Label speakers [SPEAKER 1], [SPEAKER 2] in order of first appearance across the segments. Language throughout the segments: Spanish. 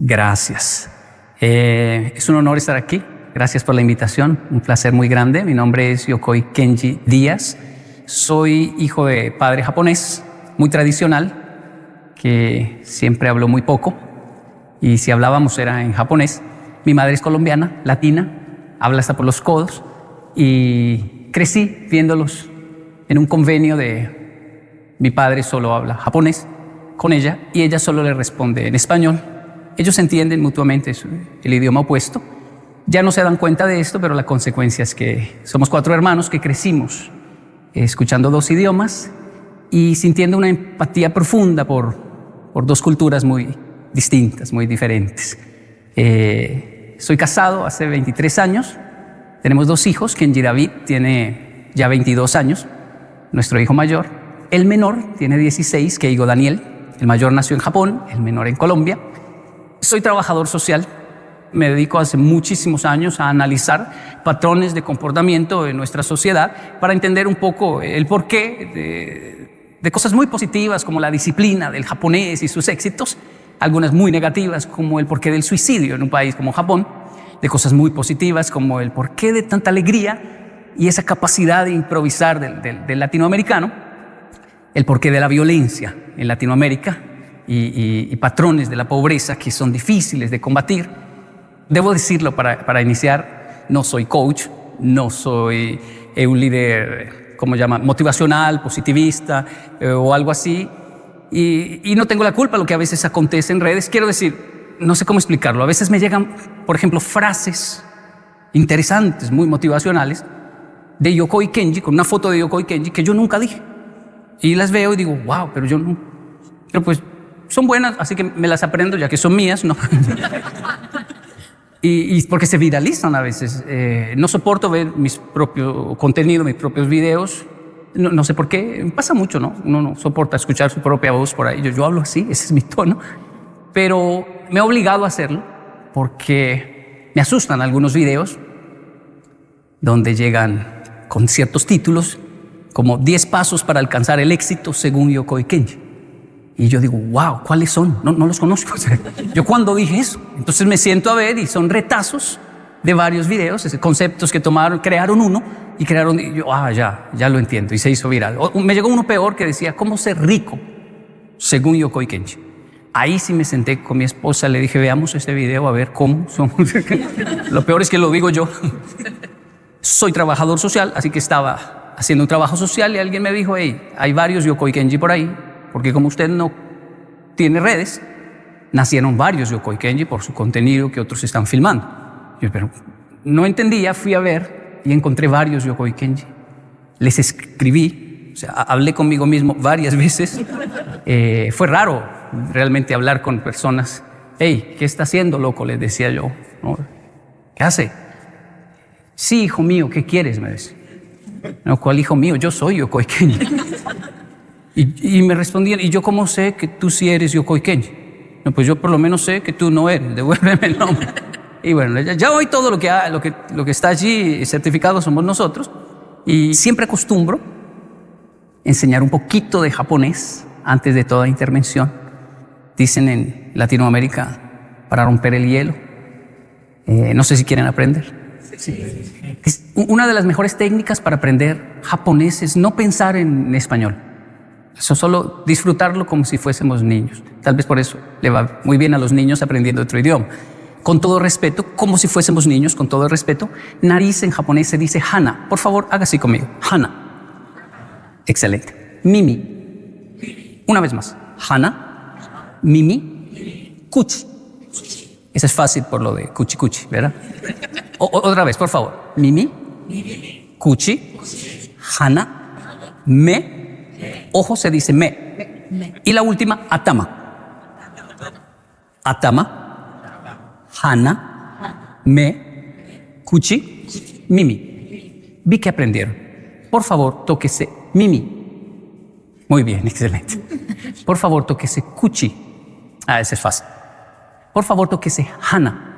[SPEAKER 1] Gracias. Es un honor estar aquí. Gracias por la invitación. Un placer muy grande. Mi nombre es Yokoi Kenji Díaz. Soy hijo de padre japonés, muy tradicional, que siempre habló muy poco. Y si hablábamos era en japonés. Mi madre es colombiana, latina, habla hasta por los codos. Y crecí viéndolos en un convenio de mi padre solo habla japonés con ella y ella solo le responde en español. Ellos entienden mutuamente el idioma opuesto. Ya no se dan cuenta de esto, pero la consecuencia es que somos 4 hermanos que crecimos escuchando 2 idiomas y sintiendo una empatía profunda por 2 culturas muy distintas, muy diferentes. Soy casado hace 23 años. Tenemos 2 hijos. Kenji David tiene ya 22 años, nuestro hijo mayor. El menor tiene 16, Keigo Daniel. El mayor nació en Japón, el menor en Colombia. Soy trabajador social. Me dedico hace muchísimos años a analizar patrones de comportamiento en nuestra sociedad para entender un poco el porqué de cosas muy positivas como la disciplina del japonés y sus éxitos, algunas muy negativas como el porqué del suicidio en un país como Japón, de cosas muy positivas como el porqué de tanta alegría y esa capacidad de improvisar del latinoamericano, el porqué de la violencia en Latinoamérica y patrones de la pobreza que son difíciles de combatir. Debo decirlo para iniciar, no soy coach, no soy un líder, ¿cómo llama?, motivacional, positivista o algo así. Y no tengo la culpa de lo que a veces acontece en redes. Quiero decir, no sé cómo explicarlo. A veces me llegan, por ejemplo, frases interesantes, muy motivacionales, de Yokoi Kenji, con una foto de Yokoi Kenji que yo nunca dije. Y las veo y digo, wow, pero yo no. Pero pues son buenas, así que me las aprendo ya que son mías, ¿no? Y porque se viralizan a veces. No soporto ver mis propios contenidos, mis propios videos. No sé por qué. Pasa mucho, ¿no? Uno no soporta escuchar su propia voz por ahí. Yo hablo así, ese es mi tono. Pero me he obligado a hacerlo porque me asustan algunos videos donde llegan con ciertos títulos como 10 pasos para alcanzar el éxito según Yokoi Kenji. Y yo digo, wow, ¿cuáles son? No los conozco. O sea, ¿yo cuándo dije eso? Entonces me siento a ver y son retazos de varios videos, conceptos que tomaron, crearon uno y crearon, y yo, ya lo entiendo, y se hizo viral. Me llegó uno peor que decía, ¿cómo ser rico según Yokoi Kenji? Ahí sí me senté con mi esposa, le dije, veamos ese video a ver cómo somos. Lo peor es que lo digo yo. Soy trabajador social, así que estaba haciendo un trabajo social y alguien me dijo, hey, hay varios Yokoi Kenji por ahí, porque como usted no tiene redes, nacieron varios Yokoi Kenji por su contenido que otros están filmando. Yo, pero no entendía, fui a ver y encontré varios Yokoi Kenji. Les escribí, o sea, hablé conmigo mismo varias veces. Fue raro realmente hablar con personas. Hey, ¿qué está haciendo, loco? Les decía yo. ¿No? ¿Qué hace? Sí, hijo mío, ¿qué quieres? Me decía. No, ¿cuál hijo mío? Yo soy Yokoi Kenji. Y me respondían, ¿y yo cómo sé que tú sí eres Yokoi Kenji? No, pues yo por lo menos sé que tú no eres, devuélveme el nombre. Y bueno, ya hoy todo lo que está allí certificado somos nosotros. Y siempre acostumbro enseñar un poquito de japonés antes de toda intervención. Dicen en Latinoamérica, para romper el hielo. No sé si quieren aprender. Sí. Es una de las mejores técnicas para aprender japonés es no pensar en español. Eso solo disfrutarlo como si fuésemos niños. Tal vez por eso le va muy bien a los niños aprendiendo otro idioma. Con todo respeto, como si fuésemos niños, con todo respeto, nariz en japonés se dice hana. Por favor, haga así conmigo. Hana. Excelente. Mimi. Una vez más. Hana. Mimi. Kuchi. Eso es fácil por lo de kuchi kuchi, ¿verdad? Otra vez, por favor. Mimi. Kuchi. Hana. Me. Ojo se dice me. Y la última, atama. Atama. Hana, me, kuchi, mimi. Vi que aprendieron. Por favor, tóquese mimi. Muy bien, excelente. Por favor, tóquese kuchi. Ese es fácil. Por favor, tóquese hana.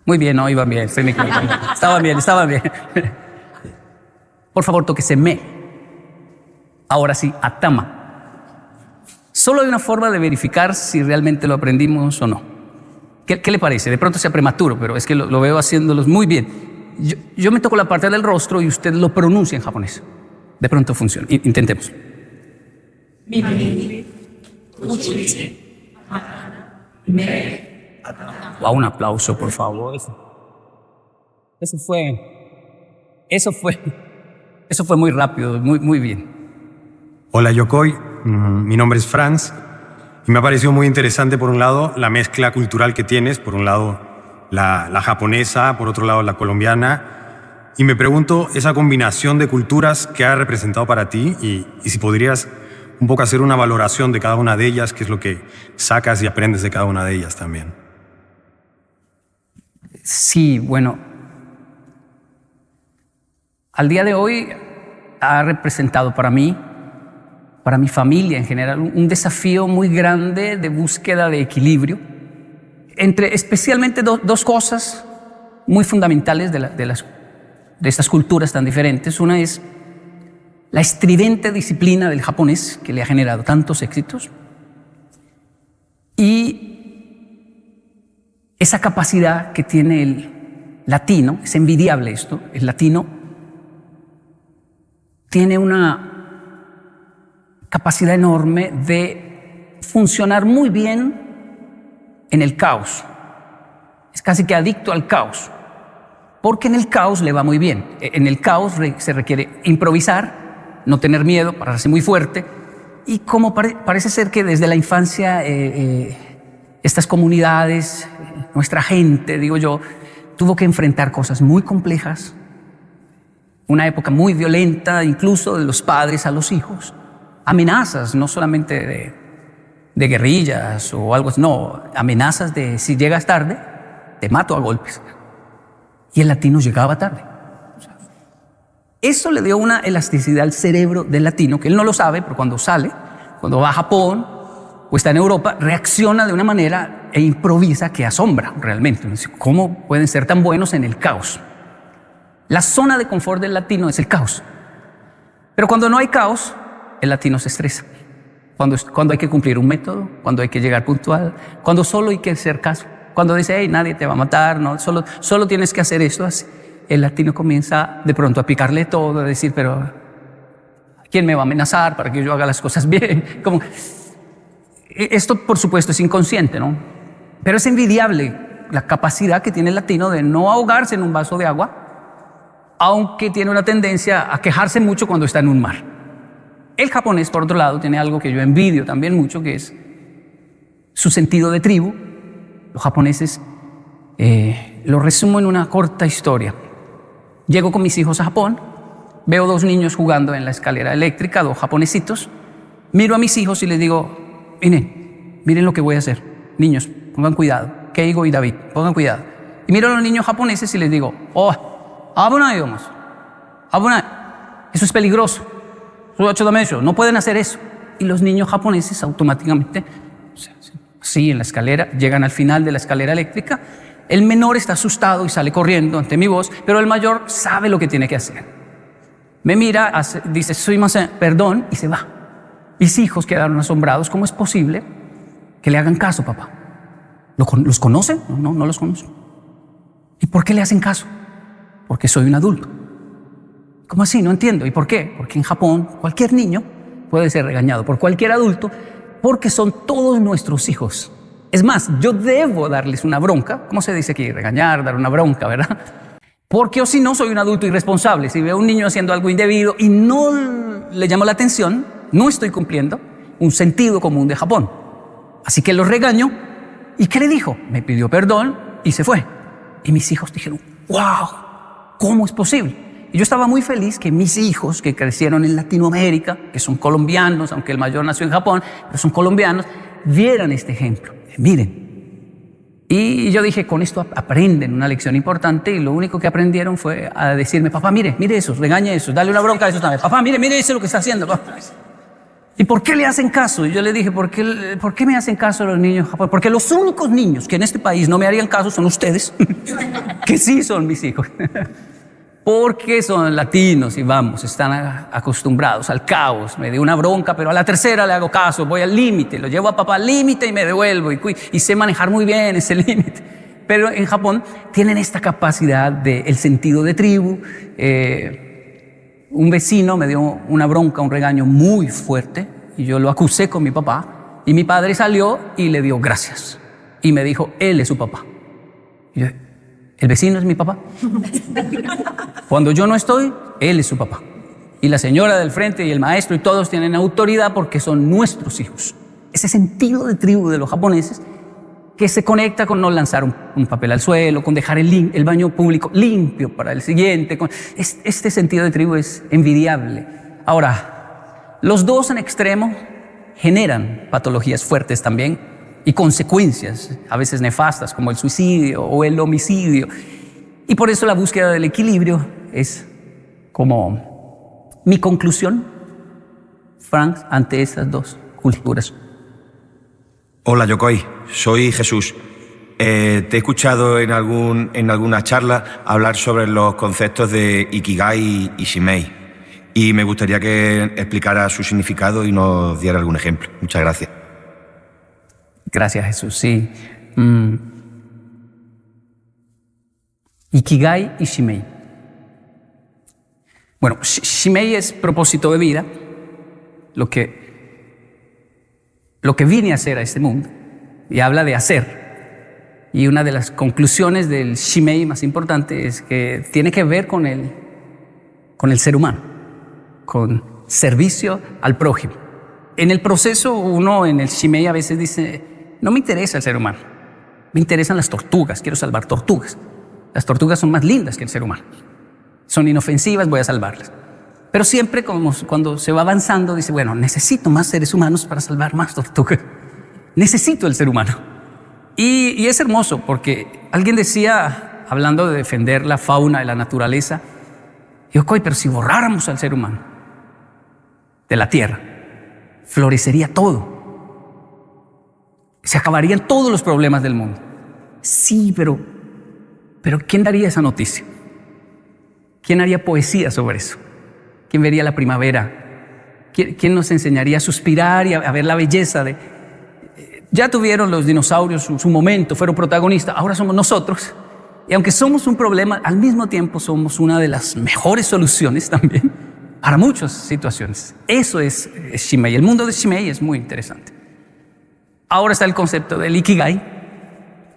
[SPEAKER 1] Muy bien, no, iban bien. Estaban bien. Por favor, tóquese me. Ahora sí, atama. Solo hay una forma de verificar si realmente lo aprendimos o no. ¿Qué le parece? De pronto sea prematuro, pero es que lo veo haciéndolos muy bien. Yo me toco la parte del rostro y usted lo pronuncia en japonés. De pronto funciona. Intentemos. Wow, un aplauso, por favor. Eso fue muy rápido, muy bien.
[SPEAKER 2] Hola Yokoi, mi nombre es Franz y me ha parecido muy interesante por un lado la mezcla cultural que tienes, por un lado la japonesa, por otro lado la colombiana, y me pregunto esa combinación de culturas que ha representado para ti y si podrías un poco hacer una valoración de cada una de ellas, qué es lo que sacas y aprendes de cada una de ellas también.
[SPEAKER 1] Sí, bueno, al día de hoy ha representado para mí, para mi familia en general, un desafío muy grande de búsqueda de equilibrio entre especialmente dos cosas muy fundamentales de estas culturas tan diferentes. Una es la estridente disciplina del japonés, que le ha generado tantos éxitos, y esa capacidad que tiene el latino. Es envidiable esto. El latino tiene una capacidad enorme de funcionar muy bien en el caos. Es casi que adicto al caos, porque en el caos le va muy bien. En el caos se requiere improvisar, no tener miedo, pararse muy fuerte, y como parece ser que desde la infancia estas comunidades, nuestra gente, digo yo, tuvo que enfrentar cosas muy complejas, una época muy violenta, incluso de los padres a los hijos, amenazas no solamente de guerrillas o algo así, no, amenazas de si llegas tarde, te mato a golpes. Y el latino llegaba tarde. Eso le dio una elasticidad al cerebro del latino, que él no lo sabe, pero cuando sale, cuando va a Japón o está en Europa, reacciona de una manera e improvisa que asombra realmente. ¿Cómo pueden ser tan buenos en el caos? La zona de confort del latino es el caos. Pero cuando no hay caos, el latino se estresa. Cuando hay que cumplir un método, cuando hay que llegar puntual, cuando solo hay que hacer caso, cuando dice, hey, nadie te va a matar, no, solo tienes que hacer esto, así. El latino comienza de pronto a picarle todo, a decir, pero ¿quién me va a amenazar para que yo haga las cosas bien? Como, esto, por supuesto, es inconsciente, ¿no? Pero es envidiable la capacidad que tiene el latino de no ahogarse en un vaso de agua, aunque tiene una tendencia a quejarse mucho cuando está en un mar. El japonés, por otro lado, tiene algo que yo envidio también mucho, que es su sentido de tribu. Los japoneses, lo resumo en una corta historia. Llego con mis hijos a Japón, veo dos niños jugando en la escalera eléctrica, dos japonesitos. Miro a mis hijos y les digo, miren lo que voy a hacer. Niños, pongan cuidado. Keigo y David, pongan cuidado. Y miro a los niños japoneses y les digo, abunai, abunai. Eso es peligroso. No pueden hacer eso. Y los niños japoneses automáticamente, sí, en la escalera, llegan al final de la escalera eléctrica. El menor está asustado y sale corriendo ante mi voz, pero el mayor sabe lo que tiene que hacer. Me mira, dice, sumimasen, perdón, y se va. Mis hijos quedaron asombrados. ¿Cómo es posible que le hagan caso, papá? ¿Los conocen? No los conozco. ¿Y por qué le hacen caso? Porque soy un adulto. ¿Cómo así? No entiendo. ¿Y por qué? Porque en Japón cualquier niño puede ser regañado por cualquier adulto porque son todos nuestros hijos. Es más, yo debo darles una bronca. ¿Cómo se dice aquí? Regañar, dar una bronca, ¿verdad? Porque o si no, soy un adulto irresponsable. Si veo a un niño haciendo algo indebido y no le llamo la atención, no estoy cumpliendo un sentido común de Japón. Así que lo regaño. ¿Y qué le dijo? Me pidió perdón y se fue. Y mis hijos dijeron, wow, ¿cómo es posible? Y yo estaba muy feliz que mis hijos, que crecieron en Latinoamérica, que son colombianos, aunque el mayor nació en Japón, pero son colombianos, vieran este ejemplo. Miren. Y yo dije, con esto aprenden una lección importante, y lo único que aprendieron fue a decirme, papá, mire eso, regañe eso, dale una bronca a eso también. Papá, mire eso lo que está haciendo, papá. ¿Y por qué le hacen caso? Y yo le dije, ¿por qué me hacen caso los niños japoneses? Porque los únicos niños que en este país no me harían caso son ustedes, que sí son mis hijos. porque son latinos y vamos, están acostumbrados al caos. Me dio una bronca, pero a la tercera le hago caso, voy al límite, lo llevo a papá al límite y me devuelvo y sé manejar muy bien ese límite. Pero en Japón tienen esta capacidad del sentido de tribu. Un vecino me dio una bronca, un regaño muy fuerte y yo lo acusé con mi papá y mi padre salió y le dio gracias y me dijo, él es su papá. Y yo, ¿el vecino es mi papá? Cuando yo no estoy, él es su papá. Y la señora del frente y el maestro y todos tienen autoridad porque son nuestros hijos. Ese sentido de tribu de los japoneses que se conecta con no lanzar un papel al suelo, con dejar el baño público limpio para el siguiente. Este sentido de tribu es envidiable. Ahora, los dos en extremo generan patologías fuertes también y consecuencias, a veces nefastas, como el suicidio o el homicidio. Y por eso la búsqueda del equilibrio es como mi conclusión, Frank, ante estas dos culturas.
[SPEAKER 3] Hola, Yokoi. Soy Jesús. Te he escuchado en alguna charla hablar sobre los conceptos de Ikigai y Shimei. Y me gustaría que explicara su significado y nos diera algún ejemplo. Muchas gracias.
[SPEAKER 1] Gracias, Jesús. Sí. Ikigai y Shimei. Bueno, Shimei es propósito de vida, lo que vine a hacer a este mundo, y habla de hacer. Y una de las conclusiones del Shimei más importante es que tiene que ver con el ser humano, con servicio al prójimo. En el proceso, uno en el Shimei a veces dice, no me interesa el ser humano, me interesan las tortugas, quiero salvar tortugas. Las tortugas son más lindas que el ser humano, son inofensivas, voy a salvarlas. Pero siempre cuando se va avanzando dice, bueno, necesito más seres humanos para salvar más tortugas. Necesito el ser humano. Y es hermoso porque alguien decía, hablando de defender la fauna y la naturaleza, Yokoi, pero si borráramos al ser humano de la tierra, florecería todo. Se acabarían todos los problemas del mundo. Sí, pero ¿quién daría esa noticia? ¿Quién haría poesía sobre eso? ¿Quién vería la primavera? ¿Quién nos enseñaría a suspirar y a ver la belleza de... Ya tuvieron los dinosaurios su momento, fueron protagonistas, ahora somos nosotros. Y aunque somos un problema, al mismo tiempo somos una de las mejores soluciones también para muchas situaciones. Eso es Shimei. El mundo de Shimei es muy interesante. Ahora está el concepto del Ikigai.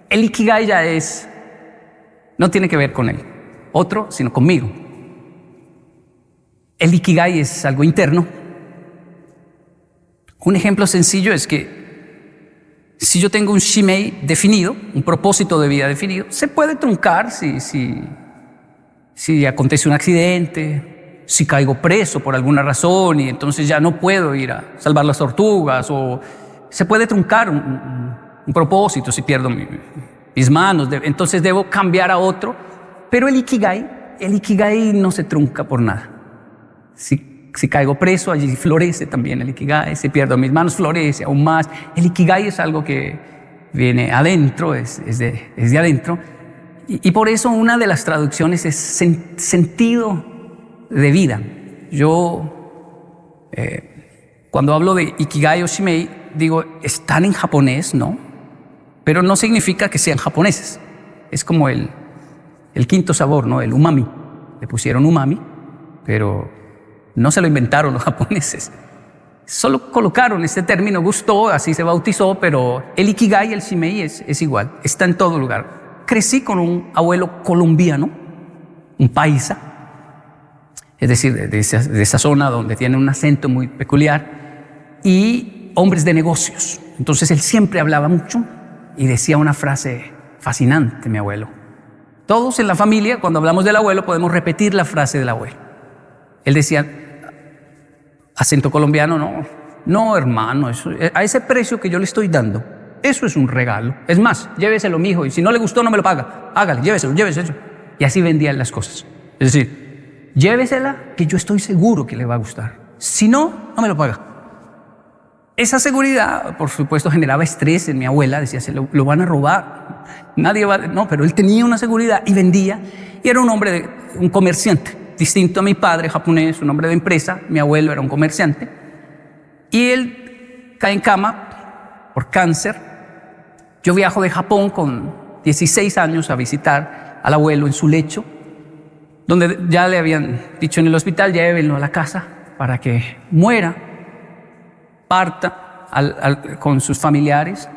[SPEAKER 1] El Ikigai ya no tiene que ver con el otro, sino conmigo. El Ikigai es algo interno. Un ejemplo sencillo es que si yo tengo un Shimei definido, un propósito de vida definido, se puede truncar si acontece un accidente, si caigo preso por alguna razón y entonces ya no puedo ir a salvar las tortugas, o se puede truncar un propósito si pierdo mis manos, entonces debo cambiar a otro. Pero el Ikigai no se trunca por nada. Si caigo preso, allí florece también el Ikigai. Si pierdo mis manos, florece aún más. El Ikigai es algo que viene adentro, es de adentro. Y por eso una de las traducciones es sentido de vida. Yo, cuando hablo de Ikigai o Shimei, digo, están en japonés, ¿no? Pero no significa que sean japoneses. Es como el quinto sabor, ¿no? El umami. Le pusieron umami, pero no se lo inventaron los japoneses. Solo colocaron este término, gustó, así se bautizó, pero el Ikigai y el Shimei es igual, está en todo lugar. Crecí con un abuelo colombiano, un paisa, es decir, de esa zona donde tiene un acento muy peculiar, y hombres de negocios. Entonces él siempre hablaba mucho y decía una frase fascinante, mi abuelo. Todos en la familia, cuando hablamos del abuelo, podemos repetir la frase del abuelo. Él decía, acento colombiano, no hermano, a ese precio que yo le estoy dando, eso es un regalo. Es más, lléveselo, mijo, y si no le gustó, no me lo paga. Hágale, lléveselo. Y así vendían las cosas. Es decir, llévesela, que yo estoy seguro que le va a gustar. Si no, no me lo paga. esa seguridad, por supuesto, generaba estrés en mi abuela. Decía, lo van a robar, nadie va... No, pero él tenía una seguridad y vendía. Y era un hombre, un comerciante, distinto a mi padre japonés, un hombre de empresa. Mi abuelo era un comerciante. Y él cae en cama por cáncer. Yo viajo de Japón con 16 años a visitar al abuelo en su lecho, donde ya le habían dicho en el hospital, llévenlo a la casa para que muera, parta con sus familiares.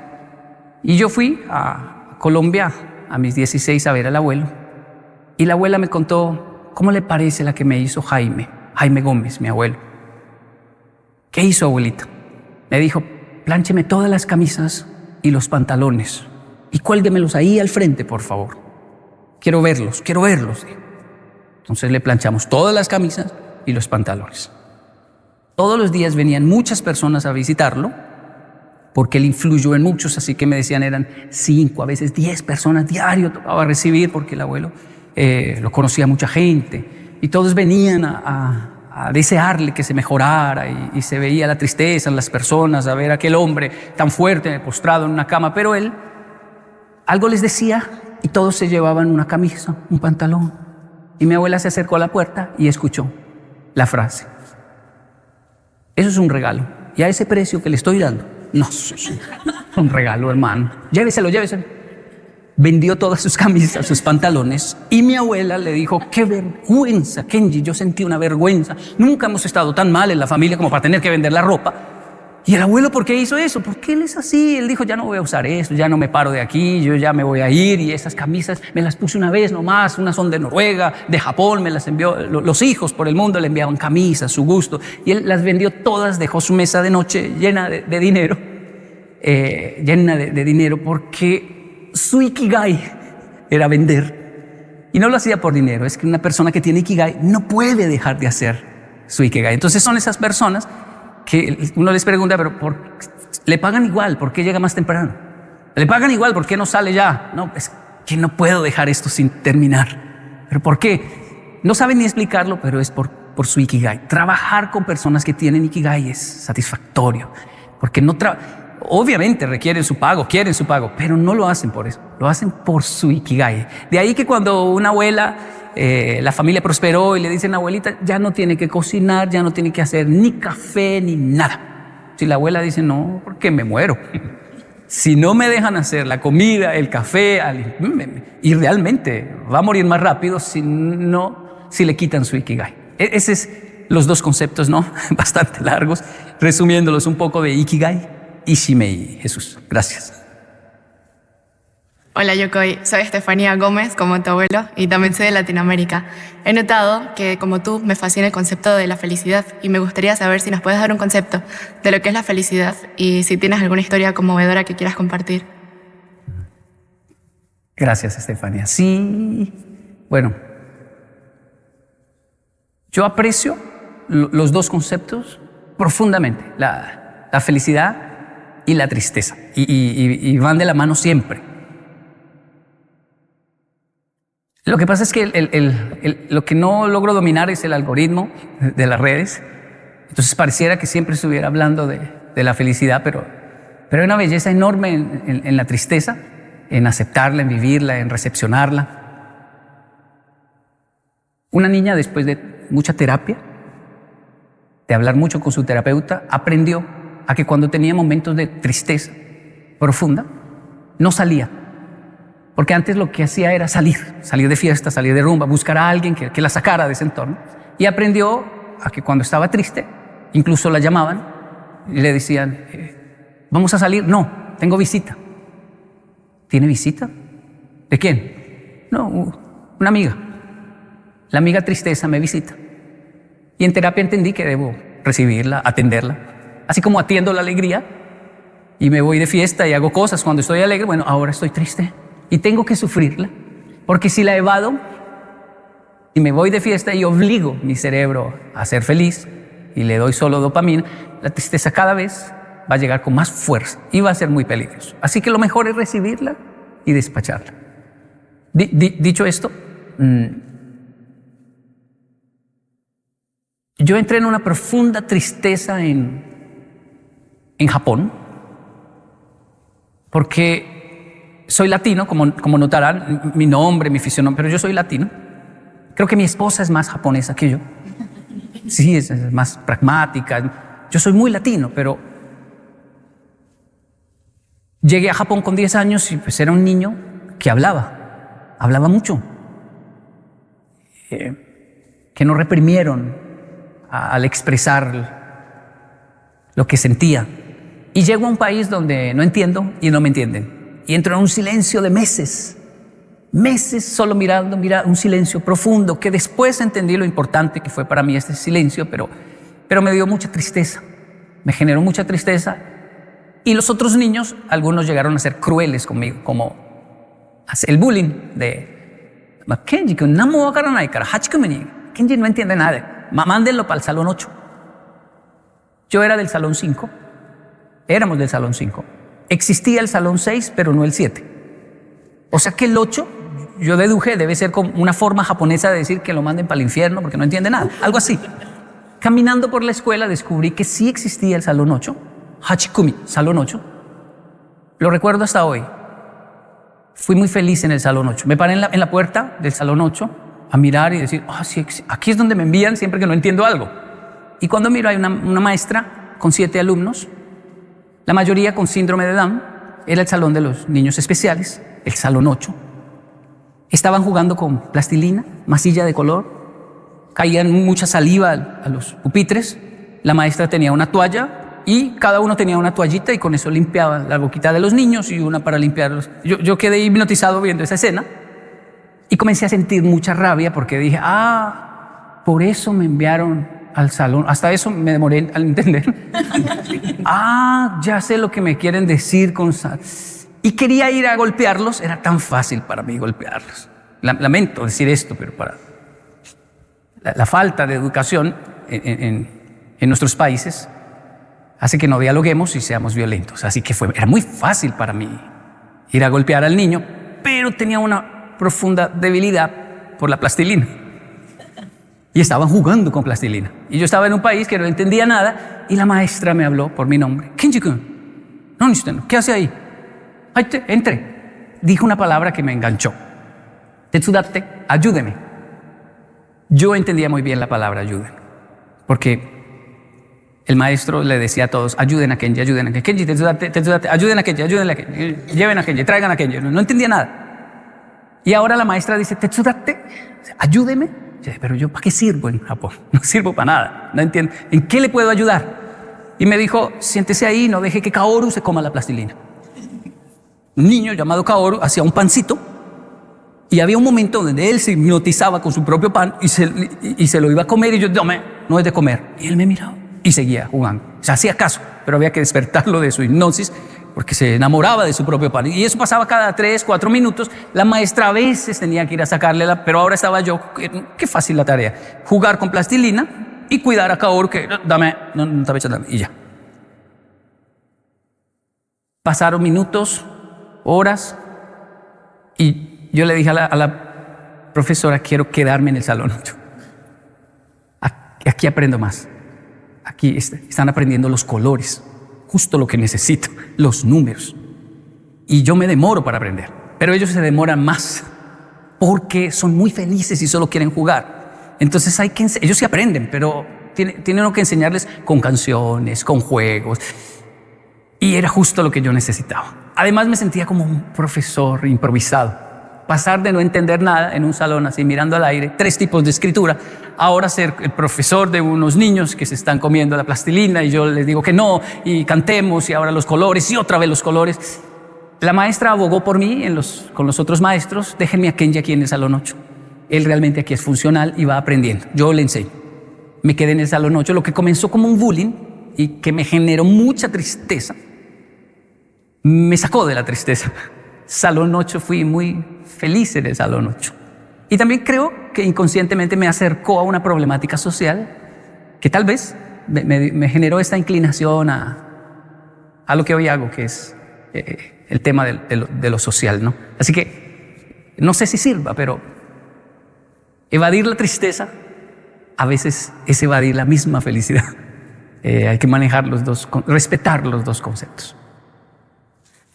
[SPEAKER 1] Y yo fui a Colombia a mis 16 a ver al abuelo. Y la abuela me contó, ¿cómo le parece la que me hizo Jaime Gómez, mi abuelo? ¿Qué hizo, abuelita? Me dijo, pláncheme todas las camisas y los pantalones y cuélguemelos ahí al frente, por favor. Quiero verlos. Entonces le planchamos todas las camisas y los pantalones. Todos los días venían muchas personas a visitarlo, porque él influyó en muchos, así que me decían eran 5, a veces 10 personas diario tocaba recibir, porque el abuelo lo conocía mucha gente, y todos venían a desearle que se mejorara, y se veía la tristeza en las personas, a ver a aquel hombre tan fuerte, postrado en una cama, pero él algo les decía y todos se llevaban una camisa, un pantalón. Y mi abuela se acercó a la puerta y escuchó la frase, eso es un regalo, y a ese precio que le estoy dando, no, es un regalo, hermano, lléveselo. Vendió todas sus camisas, sus pantalones, y mi abuela le dijo, qué vergüenza, Kenji, yo sentí una vergüenza, nunca hemos estado tan mal en la familia como para tener que vender la ropa. Y el abuelo, ¿por qué hizo eso? Porque él es así. Él dijo, ya no voy a usar eso, ya no me paro de aquí, yo ya me voy a ir, y esas camisas me las puse una vez nomás, unas son de Noruega, de Japón, me las envió, los hijos por el mundo le enviaban camisas, su gusto, y él las vendió todas, dejó su mesa de noche llena de dinero, de dinero, porque su ikigai era vender. Y no lo hacía por dinero, es que una persona que tiene ikigai no puede dejar de hacer su ikigai. Entonces son esas personas que uno les pregunta, pero le pagan igual, ¿por qué llega más temprano? Le pagan igual, ¿por qué no sale ya? No, es que no puedo dejar esto sin terminar. ¿Pero por qué? No saben ni explicarlo, pero es por su ikigai. Trabajar con personas que tienen ikigai es satisfactorio, porque obviamente quieren su pago, pero no lo hacen por eso, lo hacen por su ikigai. De ahí que cuando una abuela, la familia prosperó y le dicen, abuelita, ya no tiene que cocinar, ya no tiene que hacer ni café ni nada. Si la abuela dice, no, porque me muero. Si no me dejan hacer la comida, el café, y realmente va a morir más rápido si le quitan su ikigai. Ese es los dos conceptos, ¿no? Bastante largos, resumiéndolos un poco de ikigai y Shimei. Jesús, gracias.
[SPEAKER 4] Hola Yokoi, soy Estefanía Gómez, como tu abuelo, y también soy de Latinoamérica. He notado que, como tú, me fascina el concepto de la felicidad, y me gustaría saber si nos puedes dar un concepto de lo que es la felicidad y si tienes alguna historia conmovedora que quieras compartir.
[SPEAKER 1] Gracias, Estefanía. Sí, bueno, yo aprecio los dos conceptos profundamente, la felicidad y la tristeza, y van de la mano siempre. Lo que pasa es que lo que no logro dominar es el algoritmo de las redes. Entonces pareciera que siempre estuviera hablando de la felicidad, pero hay una belleza enorme en la tristeza, en aceptarla, en vivirla, en recepcionarla. Una niña, después de mucha terapia, de hablar mucho con su terapeuta, aprendió a que cuando tenía momentos de tristeza profunda, no salía. Porque antes lo que hacía era salir de fiesta, salir de rumba, buscar a alguien que la sacara de ese entorno. Y aprendió a que cuando estaba triste, incluso la llamaban y le decían, ¿vamos a salir? No, tengo visita. ¿Tiene visita? ¿De quién? No, una amiga. La amiga tristeza me visita. Y en terapia entendí que debo recibirla, atenderla. Así como atiendo la alegría y me voy de fiesta y hago cosas cuando estoy alegre, bueno, ahora estoy triste. Y tengo que sufrirla, porque si la evado y me voy de fiesta y obligo mi cerebro a ser feliz y le doy solo dopamina, la tristeza cada vez va a llegar con más fuerza y va a ser muy peligroso. Así que lo mejor es recibirla y despacharla. Dicho esto, yo entré en una profunda tristeza en en Japón, porque soy latino, como notarán, mi nombre, mi fisionomía, pero yo soy latino. Creo que mi esposa es más japonesa que yo. Sí, es más pragmática. Yo soy muy latino, pero llegué a Japón con 10 años y pues era un niño que hablaba mucho, que no reprimieron al expresar lo que sentía. Y llego a un país donde no entiendo y no me entienden. Y entro en un silencio de meses solo mirando, un silencio profundo, que después entendí lo importante que fue para mí este silencio, pero me dio mucha tristeza, me generó mucha tristeza. Y los otros niños, algunos llegaron a ser crueles conmigo, como el bullying de Kenji, que Kenji no entiende nada, mándenlo para el salón 8. Yo era del salón 5, éramos del salón 5. Existía el salón 6, pero no el 7. O sea que el 8, yo deduje, debe ser como una forma japonesa de decir que lo manden para el infierno porque no entiende nada, algo así. Caminando por la escuela descubrí que sí existía el salón 8, Hachikumi, salón 8. Lo recuerdo hasta hoy. Fui muy feliz en el salón 8. Me paré en la puerta del salón 8 a mirar y decir, sí, aquí es donde me envían siempre que no entiendo algo. Y cuando miro hay una maestra con 7 alumnos, la mayoría con síndrome de Down. Era el salón de los niños especiales, el salón 8. Estaban jugando con plastilina, masilla de color, caían mucha saliva a los pupitres. La maestra tenía una toalla y cada uno tenía una toallita y con eso limpiaba la boquita de los niños y una para limpiarlos. Yo quedé hipnotizado viendo esa escena y comencé a sentir mucha rabia porque dije, por eso me enviaron al salón. Hasta eso me demoré al entender. Ya sé lo que me quieren decir con... Y quería ir a golpearlos, era tan fácil para mí golpearlos. Lamento decir esto, pero para la falta de educación en nuestros países hace que no dialoguemos y seamos violentos. Así que era muy fácil para mí ir a golpear al niño, pero tenía una profunda debilidad por la plastilina. Y estaban jugando con plastilina. Y yo estaba en un país que no entendía nada y la maestra me habló por mi nombre. Kenji-kun, ¿qué hace ahí? Entre. Dijo una palabra que me enganchó. Tetsudate, ayúdeme. Yo entendía muy bien la palabra ayúdenme, porque el maestro le decía a todos, ayuden a Kenji, ayuden a Kenji. Kenji, tetsudate, ayuden a Kenji, lleven a Kenji, traigan a Kenji. No entendía nada. Y ahora la maestra dice, tetsudate, ayúdeme. Pero yo, ¿para qué sirvo en Japón? No sirvo para nada. No entiendo. ¿En qué le puedo ayudar? Y me dijo, siéntese ahí, no deje que Kaoru se coma la plastilina. Un niño llamado Kaoru hacía un pancito y había un momento donde él se hipnotizaba con su propio pan y se lo iba a comer y yo, no es de comer. Y él me miraba y seguía jugando. O sea, hacía caso, pero había que despertarlo de su hipnosis porque se enamoraba de su propio pan. Y eso pasaba cada 3, 4 minutos. La maestra a veces tenía que ir a sacarle pero ahora estaba yo, qué fácil la tarea. Jugar con plastilina y cuidar a Kaoru que, dame, y ya. Pasaron minutos, horas, y yo le dije a la profesora, quiero quedarme en el salón 8. Aquí aprendo más. Aquí están aprendiendo los colores, justo lo que necesito, los números. Y yo me demoro para aprender, pero ellos se demoran más porque son muy felices y solo quieren jugar. Entonces ellos sí aprenden, pero tienen que enseñarles con canciones, con juegos. Y era justo lo que yo necesitaba. Además me sentía como un profesor improvisado. Pasar de no entender nada en un salón así mirando al aire, 3 tipos de escritura, ahora ser el profesor de unos niños que se están comiendo la plastilina y yo les digo que no, y cantemos, y ahora los colores, y otra vez los colores. La maestra abogó por mí con los otros maestros, déjenme a Kenji aquí en el salón 8. Él realmente aquí es funcional y va aprendiendo. Yo le enseño. Me quedé en el salón 8, lo que comenzó como un bullying y que me generó mucha tristeza. Me sacó de la tristeza. Salón 8, fui muy feliz en el salón 8. Y también creo que inconscientemente me acercó a una problemática social que tal vez me generó esta inclinación a lo que hoy hago, que es el tema de lo social, ¿no? Así que no sé si sirva, pero evadir la tristeza a veces es evadir la misma felicidad. hay que manejar los dos, respetar los dos conceptos.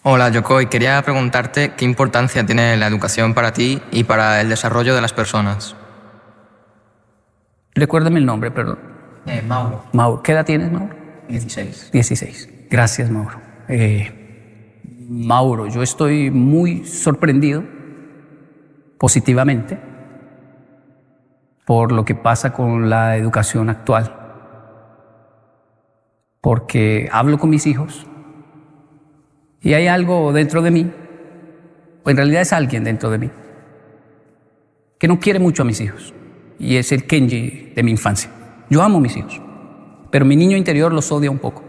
[SPEAKER 5] Hola, Yokoi. Quería preguntarte qué importancia tiene la educación para ti y para el desarrollo de las personas.
[SPEAKER 1] Recuérdame el nombre, perdón.
[SPEAKER 5] Mauro.
[SPEAKER 1] Mauro. ¿Qué edad tienes, Mauro?
[SPEAKER 5] 16.
[SPEAKER 1] 16. Gracias, Mauro. Mauro, yo estoy muy sorprendido positivamente por lo que pasa con la educación actual. Porque hablo con mis hijos y hay algo dentro de mí, o en realidad es alguien dentro de mí, que no quiere mucho a mis hijos. Y es el Kenji de mi infancia. Yo amo a mis hijos, pero mi niño interior los odia un poco.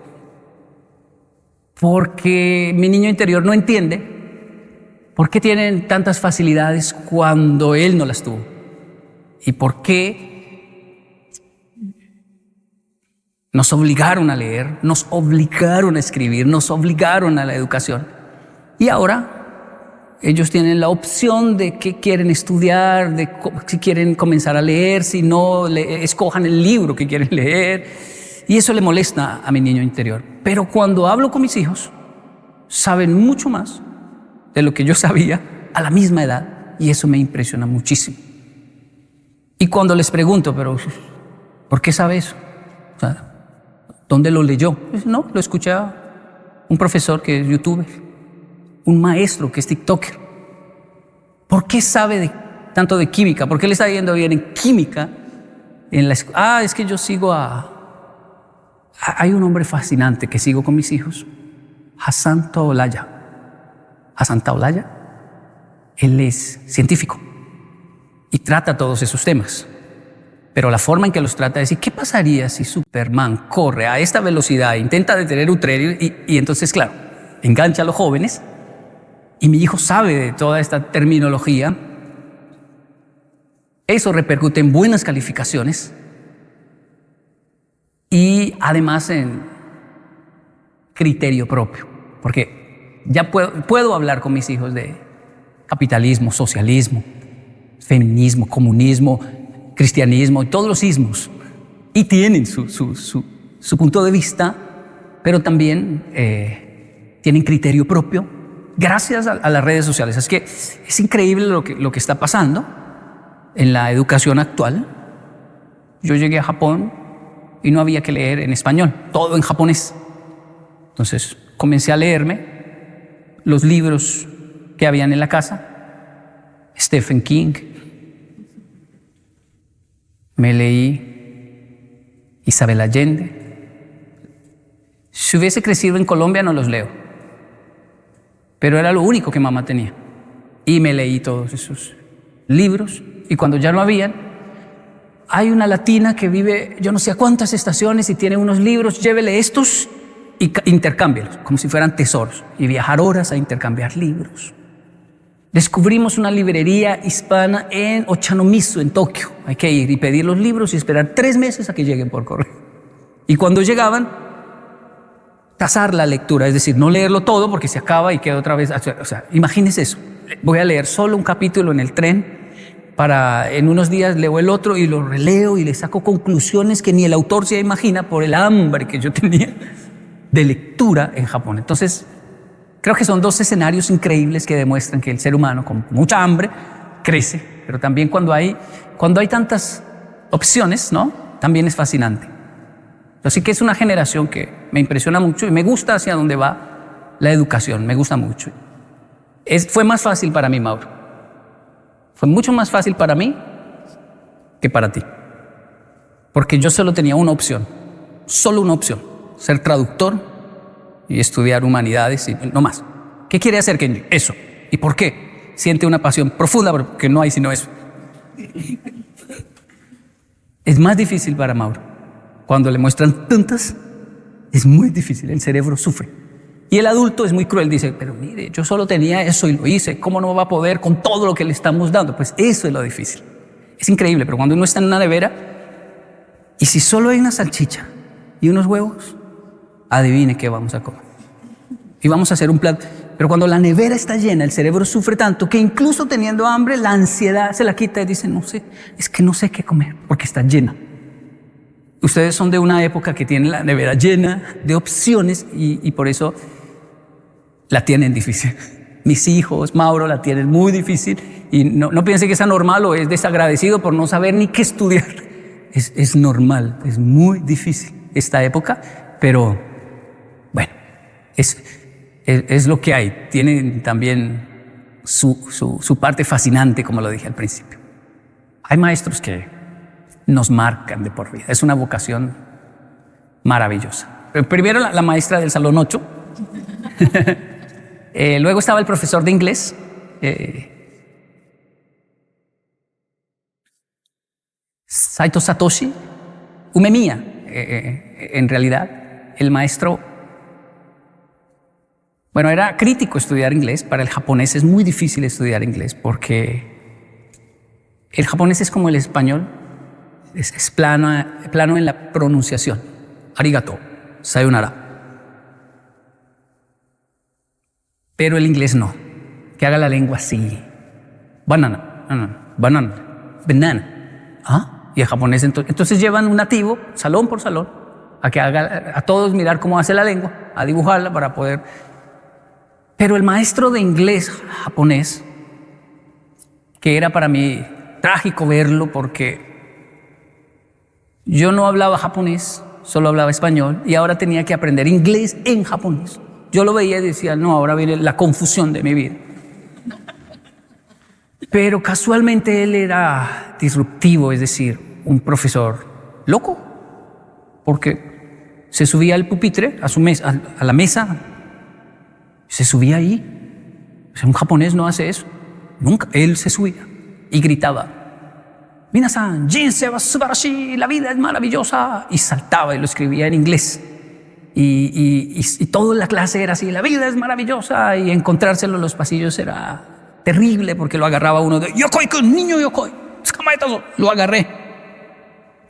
[SPEAKER 1] Porque mi niño interior no entiende por qué tienen tantas facilidades cuando él no las tuvo. Y por qué nos obligaron a leer, nos obligaron a escribir, nos obligaron a la educación. Y ahora ellos tienen la opción de qué quieren estudiar, de si quieren comenzar a leer, si no, escojan el libro que quieren leer. Y eso le molesta a mi niño interior. Pero cuando hablo con mis hijos, saben mucho más de lo que yo sabía a la misma edad. Y eso me impresiona muchísimo. Y cuando les pregunto, pero ¿por qué sabe eso? O sea, ¿dónde lo leyó? Pues, no, lo escuché a un profesor que es youtuber, un maestro que es tiktoker. ¿Por qué sabe tanto de química? ¿Por qué le está yendo bien en química? Es que yo sigo hay un hombre fascinante que sigo con mis hijos, Hassan Taolalla. Hassan Taolalla, él es científico y trata todos esos temas. Pero la forma en que los trata es: ¿y qué pasaría si Superman corre a esta velocidad e intenta detener un tren? Y entonces, claro, engancha a los jóvenes. Y mi hijo sabe de toda esta terminología. Eso repercute en buenas calificaciones y además en criterio propio. Porque ya puedo hablar con mis hijos de capitalismo, socialismo, feminismo, comunismo, cristianismo, todos los ismos. Y tienen su punto de vista, pero también tienen criterio propio gracias a las redes sociales. Es que es increíble lo que está pasando en la educación actual. Yo llegué a Japón y no había que leer en español, todo en japonés. Entonces comencé a leerme los libros que habían en la casa. Stephen King. Me leí Isabel Allende. Si hubiese crecido en Colombia no los leo, pero era lo único que mamá tenía. Y me leí todos esos libros. Y cuando ya no habían, hay una latina que vive yo no sé a cuántas estaciones y tiene unos libros. Llévele estos y intercámbielos como si fueran tesoros. Y viajar horas a intercambiar libros. Descubrimos una librería hispana en Ochanomizu, en Tokio. Hay que ir y pedir los libros y esperar 3 meses a que lleguen por correo. Y cuando llegaban, tasar la lectura, es decir, no leerlo todo porque se acaba y queda otra vez. O sea, imagínense eso. Voy a leer solo un capítulo en el tren, en unos días leo el otro y lo releo y le saco conclusiones que ni el autor se imagina por el hambre que yo tenía de lectura en Japón. Entonces, creo que son 2 escenarios increíbles que demuestran que el ser humano con mucha hambre crece, pero también cuando hay tantas opciones, ¿no? También es fascinante. Así que es una generación que me impresiona mucho y me gusta hacia dónde va la educación, me gusta mucho. Fue más fácil para mí, Mauro. Fue mucho más fácil para mí que para ti. Porque yo solo tenía una opción, ser traductor y estudiar humanidades y no más. ¿Qué quiere hacer Kenji? Eso. ¿Y por qué? Siente una pasión profunda porque no hay sino eso. Es más difícil para Mauro. Cuando le muestran tantas, es muy difícil, el cerebro sufre. Y el adulto es muy cruel, dice, pero mire, yo solo tenía eso y lo hice, ¿cómo no va a poder con todo lo que le estamos dando? Pues eso es lo difícil. Es increíble, pero cuando uno está en una nevera, y si solo hay una salchicha y unos huevos, adivine qué vamos a comer. Y vamos a hacer un plato. Pero cuando la nevera está llena, el cerebro sufre tanto que incluso teniendo hambre, la ansiedad se la quita y dice, no sé, es que no sé qué comer porque está llena. Ustedes son de una época que tienen la nevera llena de opciones y por eso la tienen difícil. Mis hijos, Mauro, la tienen muy difícil y no piense que es anormal o es desagradecido por no saber ni qué estudiar. Es normal, es muy difícil esta época, pero bueno, es lo que hay. Tienen también su parte fascinante, como lo dije al principio. Hay maestros que nos marcan de por vida. Es una vocación maravillosa. Primero la maestra del Salón 8. Luego estaba el profesor de inglés. Saito Satoshi Umemiya, en realidad, el maestro, bueno, era crítico estudiar inglés. Para el japonés es muy difícil estudiar inglés porque el japonés es como el español, es plano en la pronunciación. Arigato, sayonara. Pero el inglés no, que haga la lengua así. Banana, banana, banana. ¿Ah? Y el japonés entonces llevan un nativo, salón por salón, a que haga a todos mirar cómo hace la lengua, a dibujarla para poder. Pero el maestro de inglés japonés, que era para mí trágico verlo porque yo no hablaba japonés, solo hablaba español y ahora tenía que aprender inglés en japonés. Yo lo veía y decía, no, ahora viene la confusión de mi vida. Pero casualmente él era disruptivo, es decir, un profesor loco, porque se subía al pupitre, a su mesa, a la mesa, se subía ahí. O sea, un japonés no hace eso. Nunca. Él se subía y gritaba, Minasan, jinse wa subarashi, la vida es maravillosa. Y saltaba y lo escribía en inglés. Y toda la clase era así, la vida es maravillosa. Y encontrárselo en los pasillos era terrible porque lo agarraba uno de Yokoi-kun, niño Yokoi, lo agarré.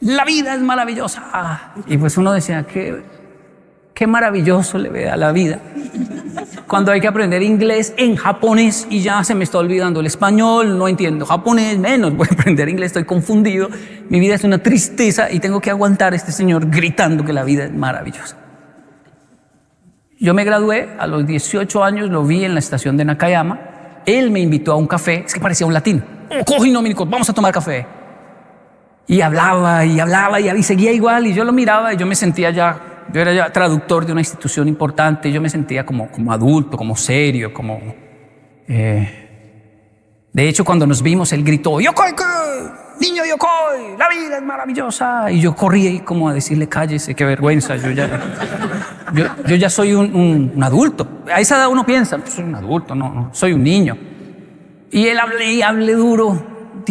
[SPEAKER 1] La vida es maravillosa. Y pues uno decía, qué maravilloso le ve a la vida. Cuando hay que aprender inglés en japonés y ya se me está olvidando el español, no entiendo japonés, menos voy a aprender inglés, estoy confundido. Mi vida es una tristeza y tengo que aguantar a este señor gritando que la vida es maravillosa. Yo me gradué a los 18 años, lo vi en la estación de Nakayama. Él me invitó a un café, es que parecía un latino. Coge Dominico, vamos a tomar café. Y hablaba y seguía igual y yo lo miraba y yo me sentía ya. Yo era ya traductor de una institución importante, yo me sentía como adulto, como serio, como... De hecho, cuando nos vimos, él gritó, Yokoi, niño Yokoi, la vida es maravillosa. Y yo corrí como a decirle, cállese, qué vergüenza, yo ya soy un adulto. A esa edad uno piensa, soy un adulto, no, soy un niño. Y él hablé duro,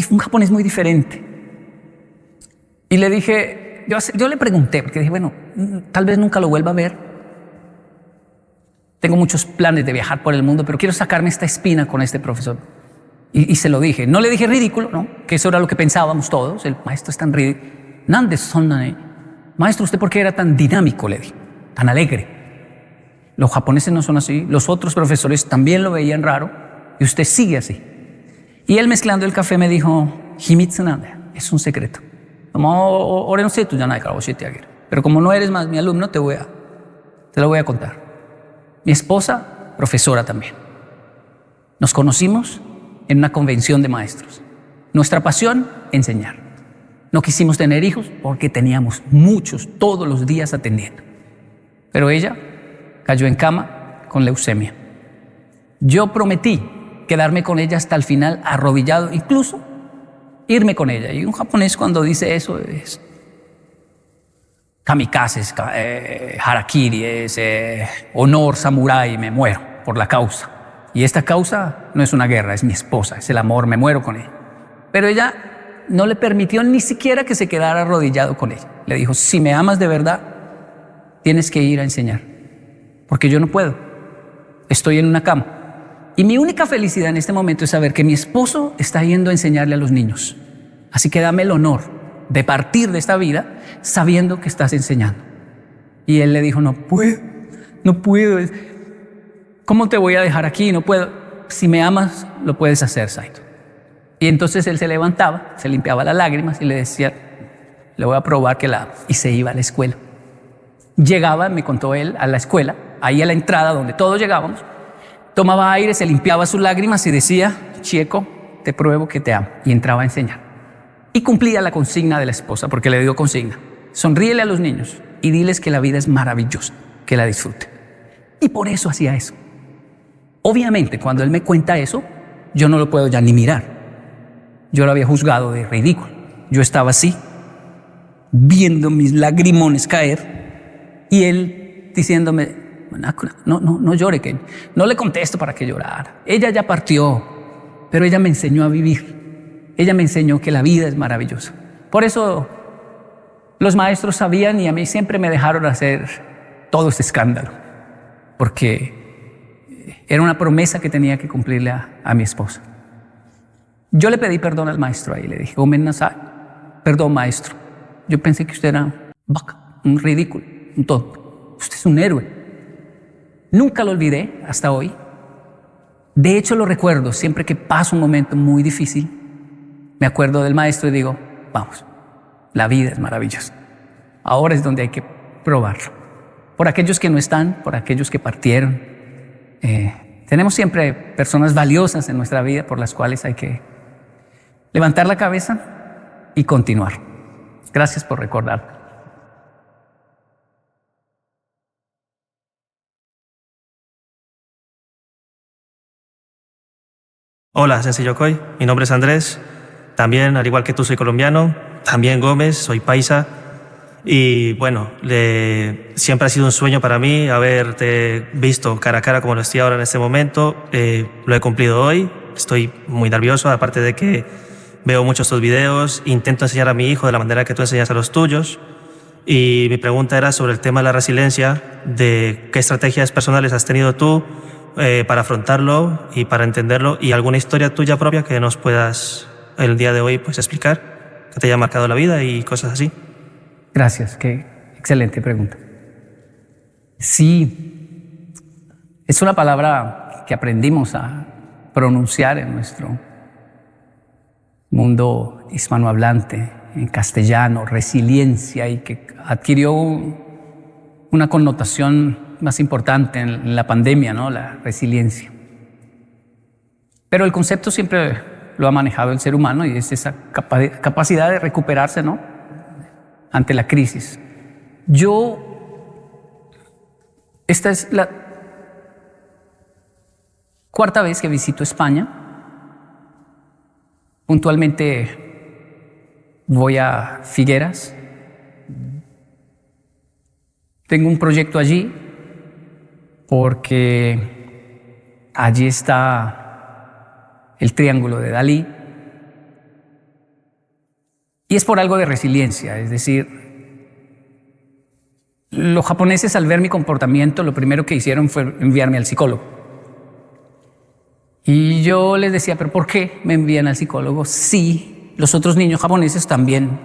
[SPEAKER 1] un japonés muy diferente. Y le dije... Yo le pregunté, porque dije, bueno, tal vez nunca lo vuelva a ver. Tengo muchos planes de viajar por el mundo, pero quiero sacarme esta espina con este profesor. Y se lo dije. No le dije ridículo, ¿no? Que eso era lo que pensábamos todos. El maestro es tan ridículo. Maestro, ¿usted por qué era tan dinámico? Le dije, tan alegre. Los japoneses no son así. Los otros profesores también lo veían raro. Y usted sigue así. Y él, mezclando el café, me dijo, Himitsu nanda, es un secreto. Pero como no eres más mi alumno, te lo voy a contar. Mi esposa, profesora también. Nos conocimos en una convención de maestros. Nuestra pasión, enseñar. No quisimos tener hijos porque teníamos muchos todos los días atendiendo. Pero ella cayó en cama con leucemia. Yo prometí quedarme con ella hasta el final, arrodillado, incluso irme con ella. Y un japonés cuando dice eso es kamikazes, harakiri, es honor samurái, me muero por la causa. Y esta causa no es una guerra, es mi esposa, es el amor, me muero con ella. Pero ella no le permitió ni siquiera que se quedara arrodillado con ella. Le dijo, si me amas de verdad, tienes que ir a enseñar, porque yo no puedo, estoy en una cama. Y mi única felicidad en este momento es saber que mi esposo está yendo a enseñarle a los niños. Así que dame el honor de partir de esta vida sabiendo que estás enseñando. Y él le dijo, no puedo. ¿Cómo te voy a dejar aquí? No puedo. Si me amas, lo puedes hacer, Saito. Y entonces él se levantaba, se limpiaba las lágrimas y le decía, le voy a probar que y se iba a la escuela. Llegaba, me contó él, a la escuela, ahí a la entrada donde todos llegábamos, tomaba aire, se limpiaba sus lágrimas y decía, Chieco, te pruebo que te amo. Y entraba a enseñar. Y cumplía la consigna de la esposa, porque le dio consigna. Sonríele a los niños y diles que la vida es maravillosa, que la disfruten. Y por eso hacía eso. Obviamente, cuando él me cuenta eso, yo no lo puedo ya ni mirar. Yo lo había juzgado de ridículo. Yo estaba así, viendo mis lagrimones caer, y él diciéndome, no llore, que no le contesto para que llorara. Ella ya partió, pero ella me enseñó a vivir. Ella me enseñó que la vida es maravillosa. Por eso los maestros sabían y a mí siempre me dejaron hacer todo ese escándalo, porque era una promesa que tenía que cumplirle a mi esposa. Yo le pedí perdón al maestro ahí, le dije, Gómez Nasai, perdón maestro, yo pensé que usted era un ridículo, un tonto, usted es un héroe. Nunca lo olvidé hasta hoy. De hecho lo recuerdo, siempre que paso un momento muy difícil, me acuerdo del maestro y digo, vamos, la vida es maravillosa. Ahora es donde hay que probarlo. Por aquellos que no están, por aquellos que partieron. Tenemos siempre personas valiosas en nuestra vida por las cuales hay que levantar la cabeza y continuar. Gracias por recordar.
[SPEAKER 6] Hola, Sensei Yokoi. Mi nombre es Andrés. También, al igual que tú, soy colombiano. También Gómez, soy paisa. Y bueno, siempre ha sido un sueño para mí haberte visto cara a cara como lo estoy ahora en este momento. Lo he cumplido hoy. Estoy muy nervioso, aparte de que veo muchos tus videos. Intento enseñar a mi hijo de la manera que tú enseñas a los tuyos. Y mi pregunta era sobre el tema de la resiliencia, de qué estrategias personales has tenido tú para afrontarlo y para entenderlo, y alguna historia tuya propia que nos puedas el día de hoy pues explicar, que te haya marcado la vida y cosas así.
[SPEAKER 1] Gracias, qué excelente pregunta. Sí, es una palabra que aprendimos a pronunciar en nuestro mundo hispanohablante, en castellano, resiliencia, y que adquirió una connotación más importante en la pandemia, ¿no? La resiliencia. Pero el concepto siempre lo ha manejado el ser humano y es esa capacidad de recuperarse, ¿no? Ante la crisis. Esta es la cuarta vez que visito España. Puntualmente voy a Figueras. Tengo un proyecto allí porque allí está el Triángulo de Dalí. Y es por algo de resiliencia, es decir, los japoneses al ver mi comportamiento lo primero que hicieron fue enviarme al psicólogo. Y yo les decía, ¿pero por qué me envían al psicólogo si los otros niños japoneses también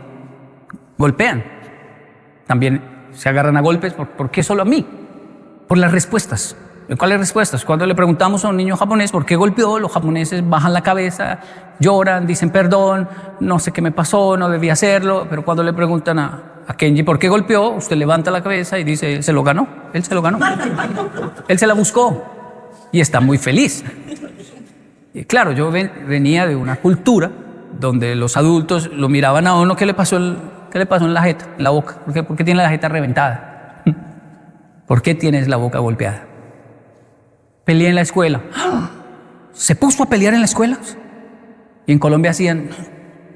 [SPEAKER 1] golpean? También se agarran a golpes, ¿por qué solo a mí? Por las respuestas. ¿Cuáles respuestas? Cuando le preguntamos a un niño japonés por qué golpeó, los japoneses bajan la cabeza, lloran, dicen perdón, no sé qué me pasó, no debía hacerlo. Pero cuando le preguntan a Kenji por qué golpeó, usted levanta la cabeza y dice, él se lo ganó, él se lo ganó. Él se la buscó y está muy feliz. Y claro, yo venía de una cultura donde los adultos lo miraban a uno, ¿qué le pasó en la jeta, en la boca? ¿Por qué tiene la jeta reventada? ¿Por qué tienes la boca golpeada? Peleé en la escuela. ¿Se puso a pelear en la escuela? Y en Colombia hacían,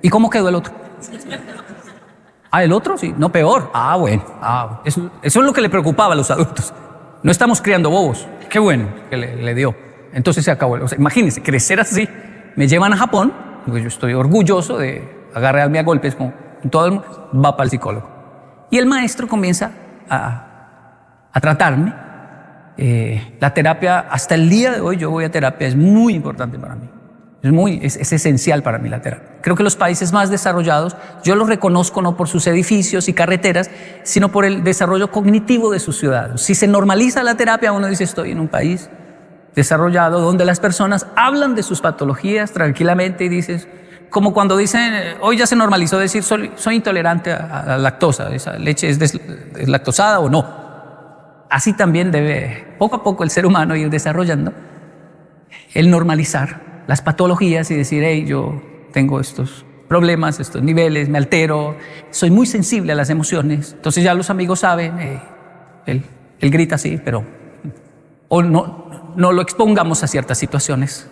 [SPEAKER 1] ¿y cómo quedó el otro? Ah, ¿el otro? Sí, no, peor. Ah, bueno. Eso es lo que le preocupaba a los adultos. No estamos criando bobos. Qué bueno que le dio. Entonces se acabó. O sea, imagínense, crecer así. Me llevan a Japón, porque yo estoy orgulloso de agarrarme a golpes con todo el mundo. Va para el psicólogo. Y el maestro comienza a tratarme. La terapia, hasta el día de hoy yo voy a terapia, es muy importante para mí. Es esencial para mí la terapia. Creo que los países más desarrollados, yo los reconozco no por sus edificios y carreteras, sino por el desarrollo cognitivo de sus ciudadanos. Si se normaliza la terapia, uno dice, estoy en un país, desarrollado donde las personas hablan de sus patologías tranquilamente y dices, como cuando dicen, hoy ya se normalizó decir soy intolerante a la lactosa, esa leche es lactosada o no. Así también debe poco a poco el ser humano ir desarrollando el normalizar las patologías y decir, hey, yo tengo estos problemas, estos niveles, me altero, soy muy sensible a las emociones. Entonces ya los amigos saben, él grita así, pero o no lo expongamos a ciertas situaciones.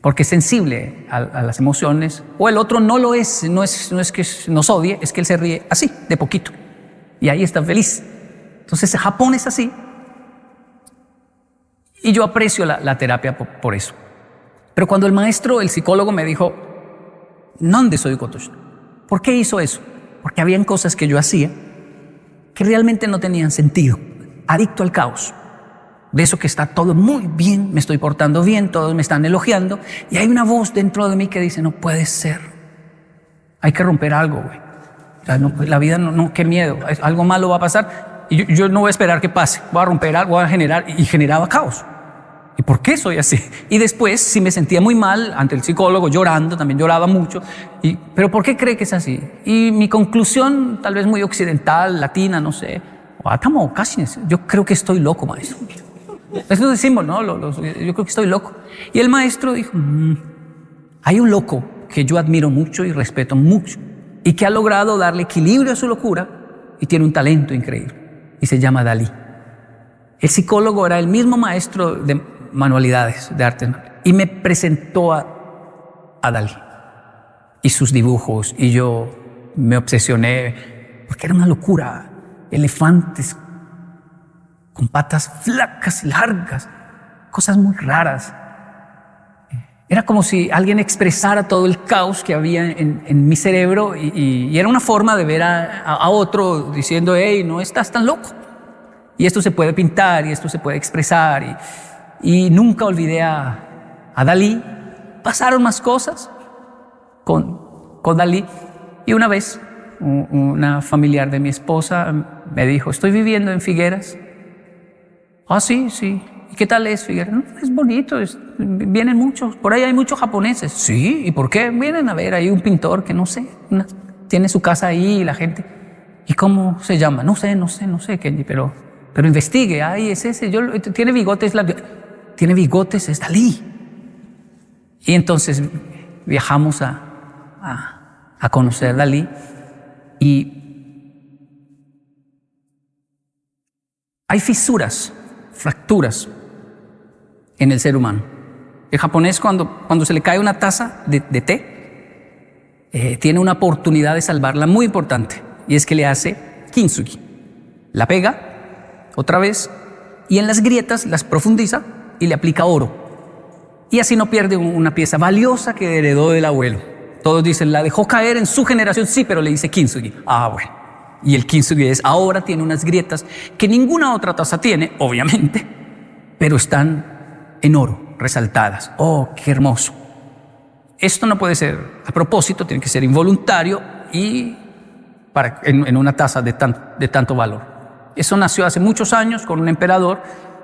[SPEAKER 1] Porque es sensible a las emociones, o el otro no lo es, no es que nos odie, es que él se ríe así, de poquito, y ahí está feliz. Entonces Japón es así, y yo aprecio la terapia por eso. Pero cuando el maestro, el psicólogo me dijo, ¿dónde soy Gotosh? ¿Por qué hizo eso? Porque habían cosas que yo hacía que realmente no tenían sentido, adicto al caos. De eso que está todo muy bien, me estoy portando bien, todos me están elogiando, y hay una voz dentro de mí que dice, no puede ser, hay que romper algo, güey. O sea, no, la vida no, qué miedo, algo malo va a pasar, y yo no voy a esperar que pase, voy a romper algo, voy a generar, y generaba caos. ¿Y por qué soy así? Y después, si me sentía muy mal ante el psicólogo, llorando, también lloraba mucho, pero ¿por qué cree que es así? Y mi conclusión, tal vez muy occidental, latina, no sé, casi, yo creo que estoy loco, maestro. Eso decimos, ¿no? Yo creo que estoy loco. Y el maestro dijo, hay un loco que yo admiro mucho y respeto mucho y que ha logrado darle equilibrio a su locura y tiene un talento increíble y se llama Dalí. El psicólogo era el mismo maestro de manualidades, de arte, y me presentó a Dalí y sus dibujos, y yo me obsesioné porque era una locura. Elefantes con patas flacas y largas, cosas muy raras. Era como si alguien expresara todo el caos que había en mi cerebro y era una forma de ver a otro diciendo, hey, no estás tan loco. Y esto se puede pintar y esto se puede expresar. Y nunca olvidé a Dalí. Pasaron más cosas con Dalí. Y una vez una familiar de mi esposa me dijo, estoy viviendo en Figueras. Ah, sí. ¿Y qué tal es Figueras? No, es bonito, vienen muchos, por ahí hay muchos japoneses. Sí, ¿y por qué? Vienen a ver, hay un pintor que no sé, tiene su casa ahí y la gente. ¿Y cómo se llama? No sé, Kenji, pero investigue, ay, es ese, tiene bigotes, es Dalí. Y entonces viajamos a conocer Dalí y hay fisuras, fracturas en el ser humano. El japonés cuando se le cae una taza de té, tiene una oportunidad de salvarla muy importante, y es que le hace kintsugi. La pega otra vez y en las grietas las profundiza y le aplica oro. Y así no pierde una pieza valiosa que heredó del abuelo. Todos dicen, la dejó caer en su generación, sí, pero le dice kintsugi. Ah, bueno. Y el kintsugi ahora tiene unas grietas que ninguna otra taza tiene, obviamente, pero están en oro, resaltadas. ¡Oh, qué hermoso! Esto no puede ser a propósito, tiene que ser involuntario y en una taza de tanto valor. Eso nació hace muchos años con un emperador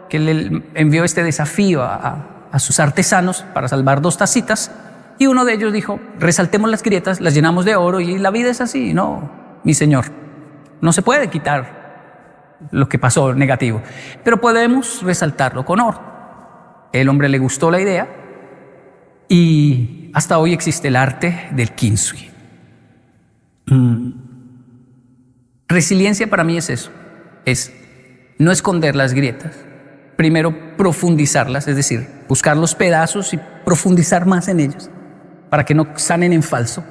[SPEAKER 1] que le envió este desafío a sus artesanos para salvar 2 tacitas, y uno de ellos dijo, resaltemos las grietas, las llenamos de oro y la vida es así. No, mi señor, no se puede quitar lo que pasó negativo, pero podemos resaltarlo con oro. El hombre le gustó la idea y hasta hoy existe el arte del kintsugi. Resiliencia para mí es eso, es no esconder las grietas, primero profundizarlas, es decir, buscar los pedazos y profundizar más en ellos para que no sanen en falso.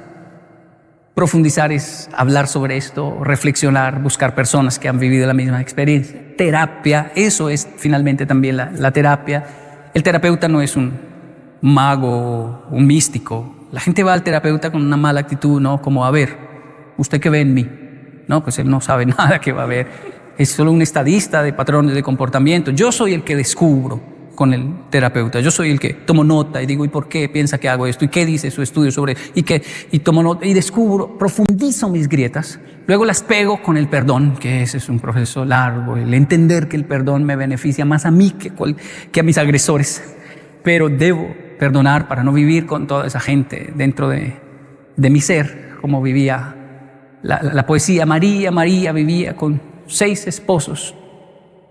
[SPEAKER 1] Profundizar es hablar sobre esto, reflexionar, buscar personas que han vivido la misma experiencia. Terapia, eso es finalmente también la terapia. El terapeuta no es un mago, un místico. La gente va al terapeuta con una mala actitud, ¿no? Como, a ver, ¿usted qué ve en mí? No, pues él no sabe nada que va a ver. Es solo un estadista de patrones de comportamiento. Yo soy el que descubro con el terapeuta. Yo soy el que tomo nota y digo, ¿y por qué piensa que hago esto? ¿Y qué dice su estudio sobre? Y tomo nota y descubro, profundizo mis grietas. Luego las pego con el perdón, que ese es un proceso largo, el entender que el perdón me beneficia más a mí que a mis agresores. Pero debo perdonar para no vivir con toda esa gente dentro de mi ser, como vivía la poesía. María vivía con 6 esposos.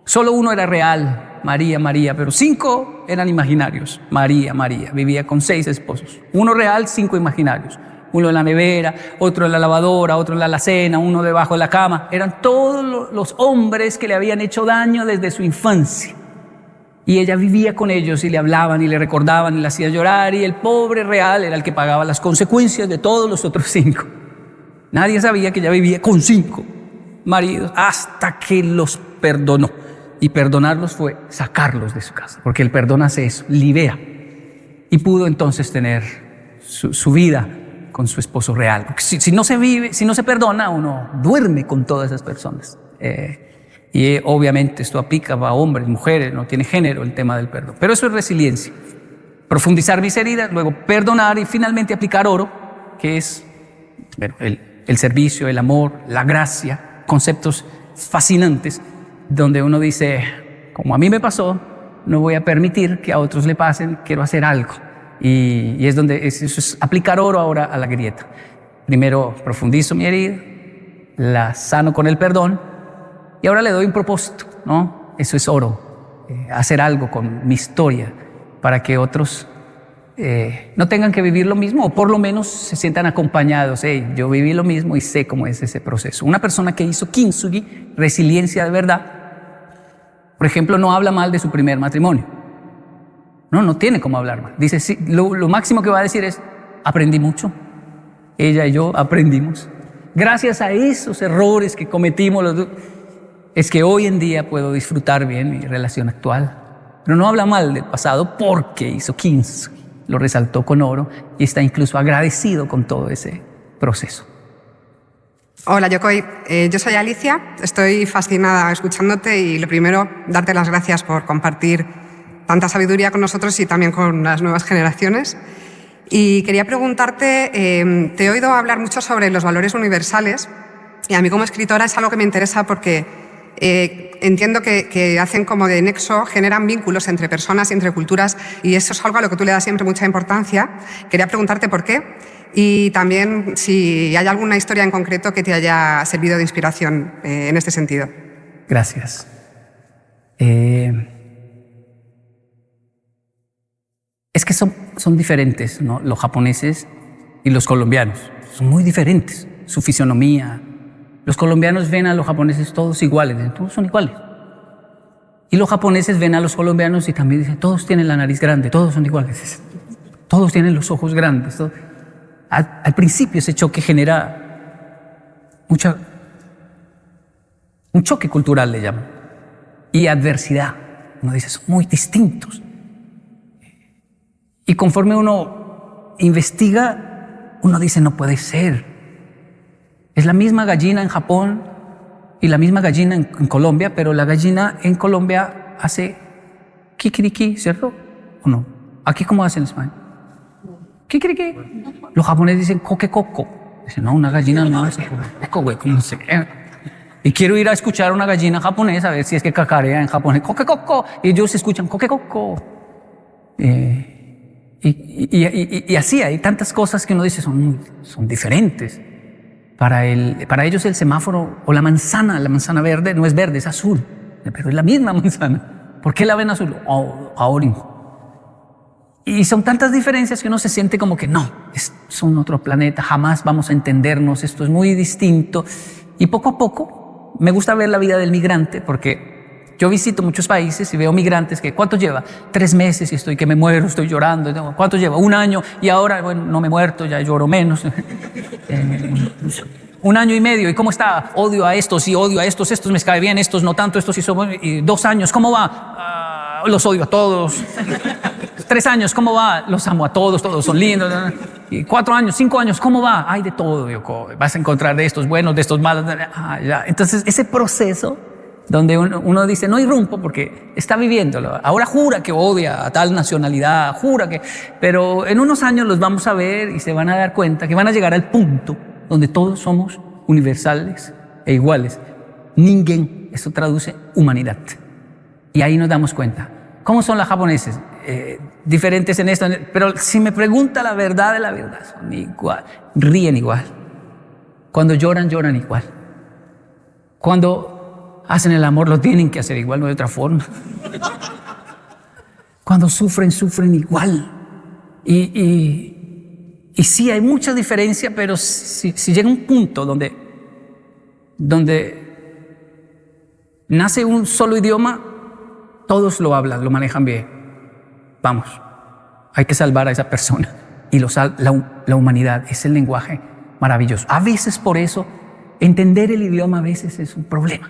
[SPEAKER 1] Solo uno era real, María, pero 5 eran imaginarios. María vivía con 6 esposos. Uno real, 5 imaginarios. Uno en la nevera, otro en la lavadora, otro en la alacena, uno debajo de la cama. Eran todos los hombres que le habían hecho daño desde su infancia. Y ella vivía con ellos y le hablaban y le recordaban y le hacía llorar, y el pobre real era el que pagaba las consecuencias de todos los otros 5. Nadie sabía que ella vivía con 5 maridos hasta que los perdonó. Y perdonarlos fue sacarlos de su casa, porque el perdón hace eso, libera. Y pudo entonces tener su vida con su esposo real. Porque si no se vive, si no se perdona, uno duerme con todas esas personas. Y obviamente esto aplica a hombres, mujeres, no tiene género el tema del perdón. Pero eso es resiliencia. Profundizar mis heridas, luego perdonar y finalmente aplicar oro, que es el servicio, el amor, la gracia, conceptos fascinantes, donde uno dice, como a mí me pasó, no voy a permitir que a otros le pasen, quiero hacer algo. Y es donde eso es aplicar oro ahora a la grieta. Primero profundizo mi herida, la sano con el perdón, y ahora le doy un propósito, ¿no? Eso es oro, hacer algo con mi historia para que otros no tengan que vivir lo mismo, o por lo menos se sientan acompañados. Hey, yo viví lo mismo y sé cómo es ese proceso. Una persona que hizo kintsugi, resiliencia de verdad, por ejemplo, no habla mal de su primer matrimonio. No tiene cómo hablar mal. Dice, sí, lo máximo que va a decir es, aprendí mucho. Ella y yo aprendimos. Gracias a esos errores que cometimos los dos, es que hoy en día puedo disfrutar bien mi relación actual. Pero no habla mal del pasado porque hizo kintsugi. Lo resaltó con oro y está incluso agradecido con todo ese proceso.
[SPEAKER 7] Hola, Yokoi. Yo soy Alicia. Estoy fascinada escuchándote y lo primero, darte las gracias por compartir tanta sabiduría con nosotros y también con las nuevas generaciones. Y quería preguntarte, te he oído hablar mucho sobre los valores universales y a mí como escritora es algo que me interesa porque entiendo que hacen como de nexo, generan vínculos entre personas y entre culturas, y eso es algo a lo que tú le das siempre mucha importancia. Quería preguntarte por qué y también si hay alguna historia en concreto que te haya servido de inspiración en este sentido.
[SPEAKER 1] Gracias. Es que son diferentes, ¿no? Los japoneses y los colombianos. Son muy diferentes. Su fisionomía. Los colombianos ven a los japoneses todos iguales, todos son iguales. Y los japoneses ven a los colombianos y también dicen, todos tienen la nariz grande, todos son iguales. Todos tienen los ojos grandes. Al principio ese choque genera un choque cultural, le llaman. Y adversidad. Uno dice, son muy distintos. Y conforme uno investiga, uno dice, no puede ser. Es la misma gallina en Japón y la misma gallina en Colombia, pero la gallina en Colombia hace kikiriki, ¿cierto? ¿O no? ¿Aquí cómo hacen en España? Kikiriki. Los japoneses dicen coquecoco. Dicen, no, una gallina no hace coquecoco, güey, ¿cómo se qué? Y quiero ir a escuchar a una gallina japonesa, a ver si es que cacarea en japonés. Coquecoco. Y ellos escuchan coquecoco. Y así hay tantas cosas que uno dice son diferentes. Para ellos el semáforo o la manzana verde no es verde, es azul, pero es la misma manzana. ¿Por qué la ven azul? Ahora. Y son tantas diferencias que uno se siente como que no, son otro planeta, jamás vamos a entendernos, esto es muy distinto. Y poco a poco me gusta ver la vida del migrante, porque yo visito muchos países y veo migrantes que ¿cuánto lleva? 3 meses y estoy que me muero, estoy llorando. ¿Cuánto lleva? 1 año y ahora, bueno, no me he muerto, ya lloro menos. 1 año y medio, ¿y cómo está? Odio a estos y odio a estos me cae bien, estos no tanto, estos sí son... Y 2 años, ¿cómo va? Los odio a todos. 3 años, ¿cómo va? Los amo a todos, todos son lindos. Y 4 años, 5 años, ¿cómo va? Hay de todo, Yoko. Vas a encontrar de estos buenos, de estos malos. Ya. Entonces, ese proceso donde uno dice, no irrumpo porque está viviéndolo. Ahora jura que odia a tal nacionalidad, jura que... Pero en unos años los vamos a ver y se van a dar cuenta que van a llegar al punto donde todos somos universales e iguales. Ningen, eso traduce humanidad. Y ahí nos damos cuenta. ¿Cómo son los japoneses? diferentes en esto, pero si me pregunta la verdad de la verdad, son igual, ríen igual. Cuando lloran, lloran igual. Cuando hacen el amor, lo tienen que hacer igual, no de otra forma. Cuando sufren, sufren igual. Y sí, hay mucha diferencia, pero si llega un punto donde nace un solo idioma, todos lo hablan, lo manejan bien. Vamos, hay que salvar a esa persona. Y la humanidad es el lenguaje maravilloso. A veces por eso, entender el idioma a veces es un problema.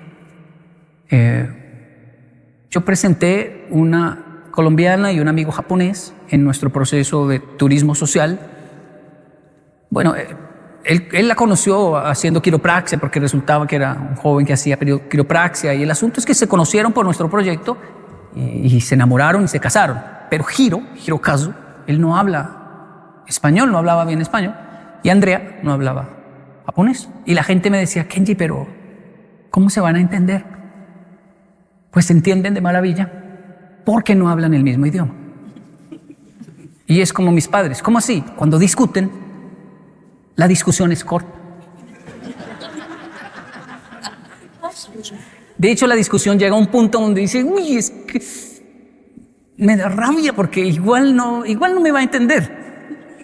[SPEAKER 1] Yo presenté una colombiana y un amigo japonés en nuestro proceso de turismo social. Bueno, él la conoció haciendo quiropraxia porque resultaba que era un joven que hacía quiropraxia, y el asunto es que se conocieron por nuestro proyecto y se enamoraron y se casaron. Pero Hirokazu, él no habla español, no hablaba bien español, y Andrea no hablaba japonés. Y la gente me decía, Kenji, pero ¿cómo se van a entender? Pues se entienden de maravilla porque no hablan el mismo idioma. Y es como mis padres. ¿Cómo así? Cuando discuten, la discusión es corta. De hecho, la discusión llega a un punto donde dice, uy, es que me da rabia porque igual no me va a entender.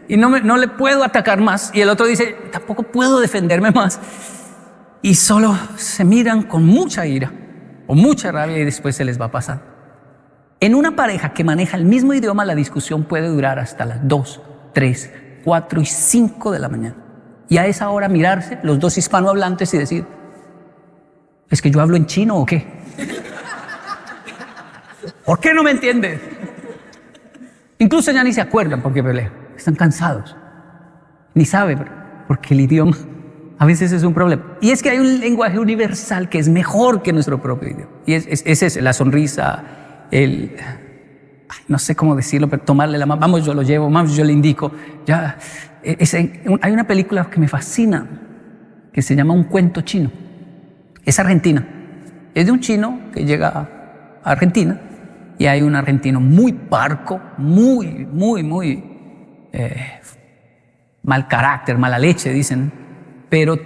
[SPEAKER 1] Y no le puedo atacar más. Y el otro dice, tampoco puedo defenderme más. Y solo se miran con mucha ira o mucha rabia y después se les va a pasar. En una pareja que maneja el mismo idioma, la discusión puede durar hasta las 2, 3, 4 y 5 de la mañana. Y a esa hora mirarse, los dos hispanohablantes, y decir, ¿es que yo hablo en chino o qué? ¿Por qué no me entiendes? Incluso ya ni se acuerdan porque pelean. Están cansados. Ni saben, porque el idioma a veces es un problema. Y es que hay un lenguaje universal que es mejor que nuestro propio idioma. Y es la sonrisa, no sé cómo decirlo, pero tomarle la mano, vamos, yo lo llevo, vamos, yo le indico. Ya, hay una película que me fascina, que se llama Un cuento chino. Es argentina. Es de un chino que llega a Argentina y hay un argentino muy parco, muy mal carácter, mala leche, dicen, pero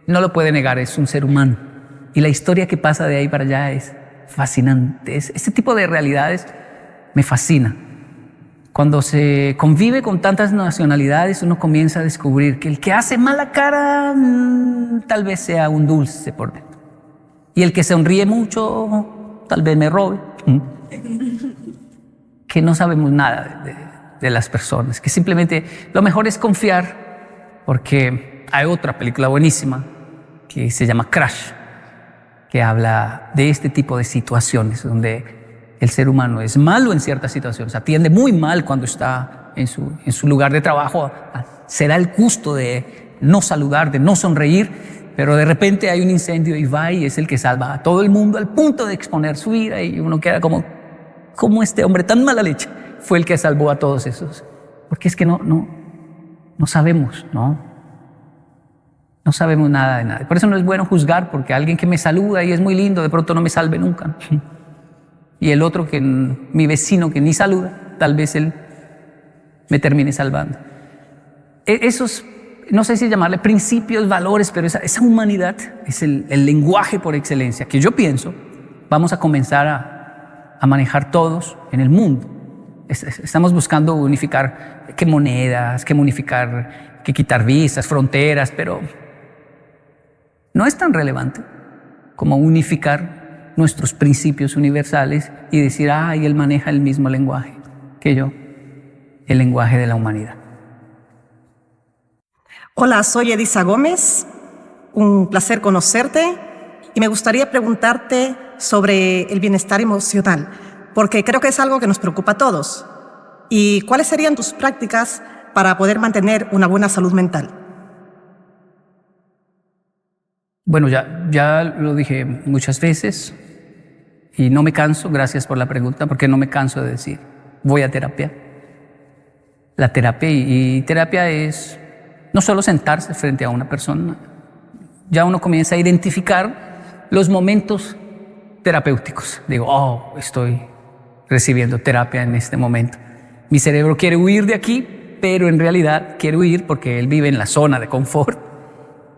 [SPEAKER 1] no lo puede negar, es un ser humano. Y la historia que pasa de ahí para allá es fascinante. Este tipo de realidades me fascina. Cuando se convive con tantas nacionalidades, uno comienza a descubrir que el que hace mala cara tal vez sea un dulce por dentro. Y el que sonríe mucho tal vez me robe. Que no sabemos nada de las personas, que simplemente lo mejor es confiar, porque hay otra película buenísima que se llama Crash, que habla de este tipo de situaciones donde el ser humano es malo en ciertas situaciones, atiende muy mal cuando está en su lugar de trabajo, se da el gusto de no saludar, de no sonreír, pero de repente hay un incendio y va y es el que salva a todo el mundo al punto de exponer su vida, y uno queda como este hombre tan mala leche fue el que salvó a todos esos. Porque es que no sabemos, ¿no? No sabemos nada de nada. Por eso no es bueno juzgar, porque alguien que me saluda y es muy lindo, de pronto no me salve nunca. Y el otro, mi vecino que ni saluda, tal vez él me termine salvando. Esos, no sé si llamarle principios, valores, pero esa humanidad es el lenguaje por excelencia, que yo pienso vamos a comenzar a manejar todos en el mundo. Estamos buscando unificar qué monedas, qué quitar visas, fronteras, pero no es tan relevante como unificar nuestros principios universales y decir, él maneja el mismo lenguaje que yo, el lenguaje de la humanidad.
[SPEAKER 8] Hola, soy Edisa Gómez, un placer conocerte y me gustaría preguntarte sobre el bienestar emocional, porque creo que es algo que nos preocupa a todos. ¿Y cuáles serían tus prácticas para poder mantener una buena salud mental?
[SPEAKER 1] Bueno, ya lo dije muchas veces y no me canso, gracias por la pregunta, porque no me canso de decir, voy a terapia. La terapia y terapia es no solo sentarse frente a una persona, ya uno comienza a identificar los momentos terapéuticos. Digo, estoy recibiendo terapia en este momento. Mi cerebro quiere huir de aquí, pero en realidad quiere huir porque él vive en la zona de confort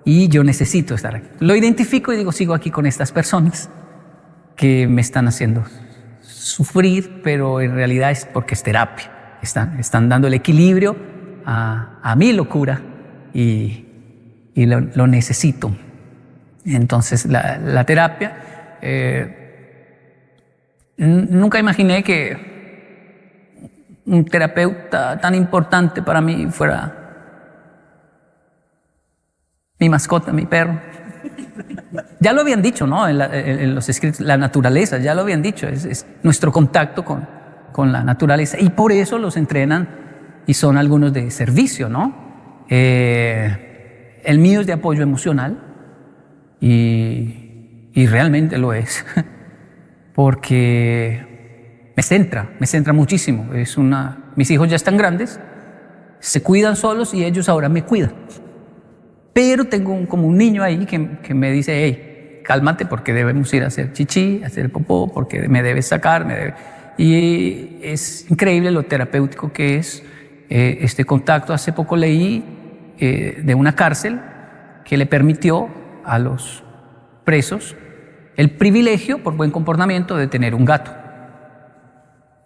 [SPEAKER 1] y yo necesito estar aquí. Lo identifico y digo, sigo aquí con estas personas que me están haciendo sufrir, pero en realidad es porque es terapia. Están dando el equilibrio a mi locura y lo necesito. Entonces la terapia, nunca imaginé que un terapeuta tan importante para mí fuera mi mascota, mi perro. Ya lo habían dicho, ¿no? En los escritos, la naturaleza, ya lo habían dicho, es nuestro contacto con la naturaleza y por eso los entrenan y son algunos de servicio, ¿no? El mío es de apoyo emocional y realmente lo es, porque me centra muchísimo. Mis hijos ya están grandes, se cuidan solos y ellos ahora me cuidan. Pero tengo como un niño ahí que me dice, hey, cálmate porque debemos ir a hacer chichi, a hacer popó, porque me debes sacar. Y es increíble lo terapéutico que es este contacto. Hace poco leí de una cárcel que le permitió a los presos el privilegio, por buen comportamiento, de tener un gato.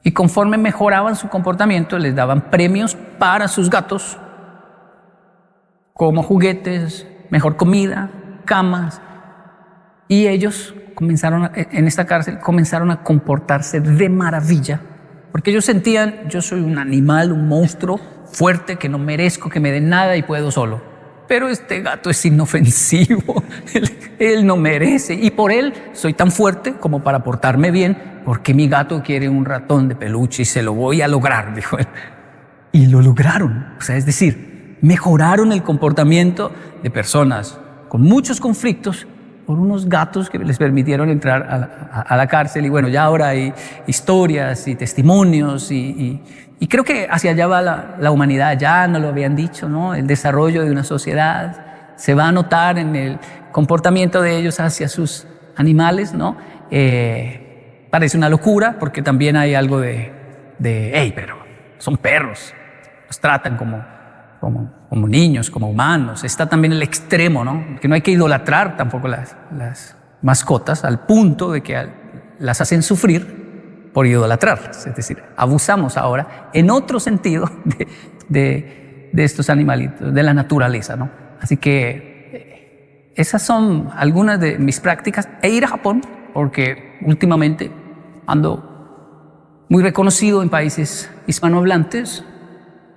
[SPEAKER 1] Y conforme mejoraban su comportamiento, les daban premios para sus gatos, como juguetes, mejor comida, camas. Y ellos en esta cárcel comenzaron a comportarse de maravilla, porque ellos sentían, yo soy un animal, un monstruo fuerte que no merezco que me den nada y puedo solo. Pero este gato es inofensivo, él no merece y por él soy tan fuerte como para portarme bien, porque mi gato quiere un ratón de peluche y se lo voy a lograr, dijo él. Y lo lograron, o sea, es decir, mejoraron el comportamiento de personas con muchos conflictos por unos gatos que les permitieron entrar a la cárcel. Y bueno, ya ahora hay historias y testimonios y creo que hacia allá va la humanidad. Ya no lo habían dicho, ¿no? El desarrollo de una sociedad se va a notar en el comportamiento de ellos hacia sus animales, ¿no? Parece una locura porque también hay algo de hey, pero son perros, los tratan como niños, como humanos. Está también el extremo, ¿no? Que no hay que idolatrar tampoco las mascotas al punto de que las hacen sufrir por idolatrarlas. Es decir, abusamos ahora en otro sentido de estos animalitos, de la naturaleza, ¿no? Así que esas son algunas de mis prácticas. E ir a Japón, porque últimamente ando muy reconocido en países hispanohablantes.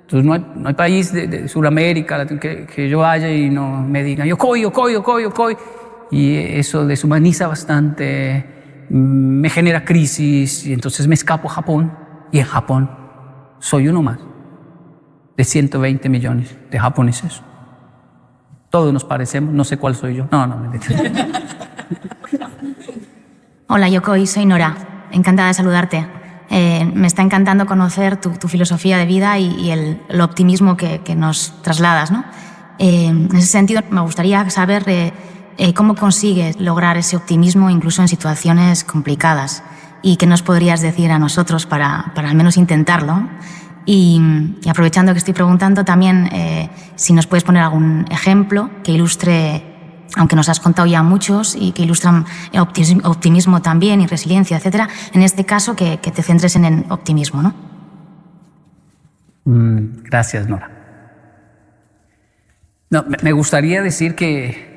[SPEAKER 1] Entonces no hay país de Sudamérica que yo vaya y no me digan yokoi. Y eso deshumaniza bastante, me genera crisis y entonces me escapo a Japón. Y en Japón soy uno más de 120 millones de japoneses. Todos nos parecemos, no sé cuál soy yo. No, me
[SPEAKER 9] Hola Yokoi, soy Nora. Encantada de saludarte. Me está encantando conocer tu filosofía de vida y el optimismo que nos trasladas, ¿no? En ese sentido, me gustaría saber cómo consigues lograr ese optimismo incluso en situaciones complicadas y qué nos podrías decir a nosotros para al menos intentarlo. Y aprovechando que estoy preguntando también si nos puedes poner algún ejemplo que ilustre, aunque nos has contado ya muchos y que ilustran optimismo también y resiliencia, etcétera, en este caso que te centres en el optimismo, ¿no?
[SPEAKER 1] Gracias, Nora. No, me gustaría decir que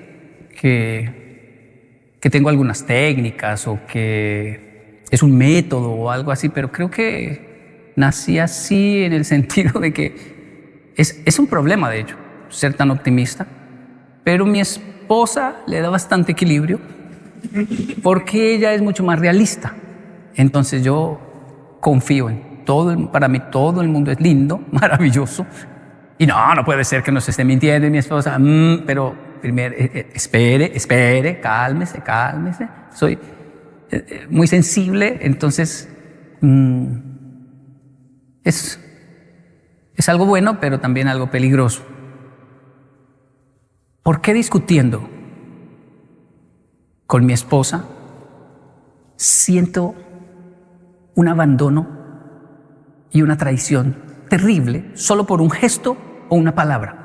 [SPEAKER 1] tengo algunas técnicas o que es un método o algo así, pero creo que nací así en el sentido de que es un problema, de hecho, ser tan optimista, pero mi esposa le da bastante equilibrio porque ella es mucho más realista. Entonces yo confío en para mí todo el mundo es lindo, maravilloso. Y no puede ser que nos esté mintiendo y mi esposa, pero primero, espere, cálmese. Soy muy sensible, entonces es algo bueno, pero también algo peligroso. ¿Por qué discutiendo con mi esposa siento un abandono y una traición terrible solo por un gesto o una palabra.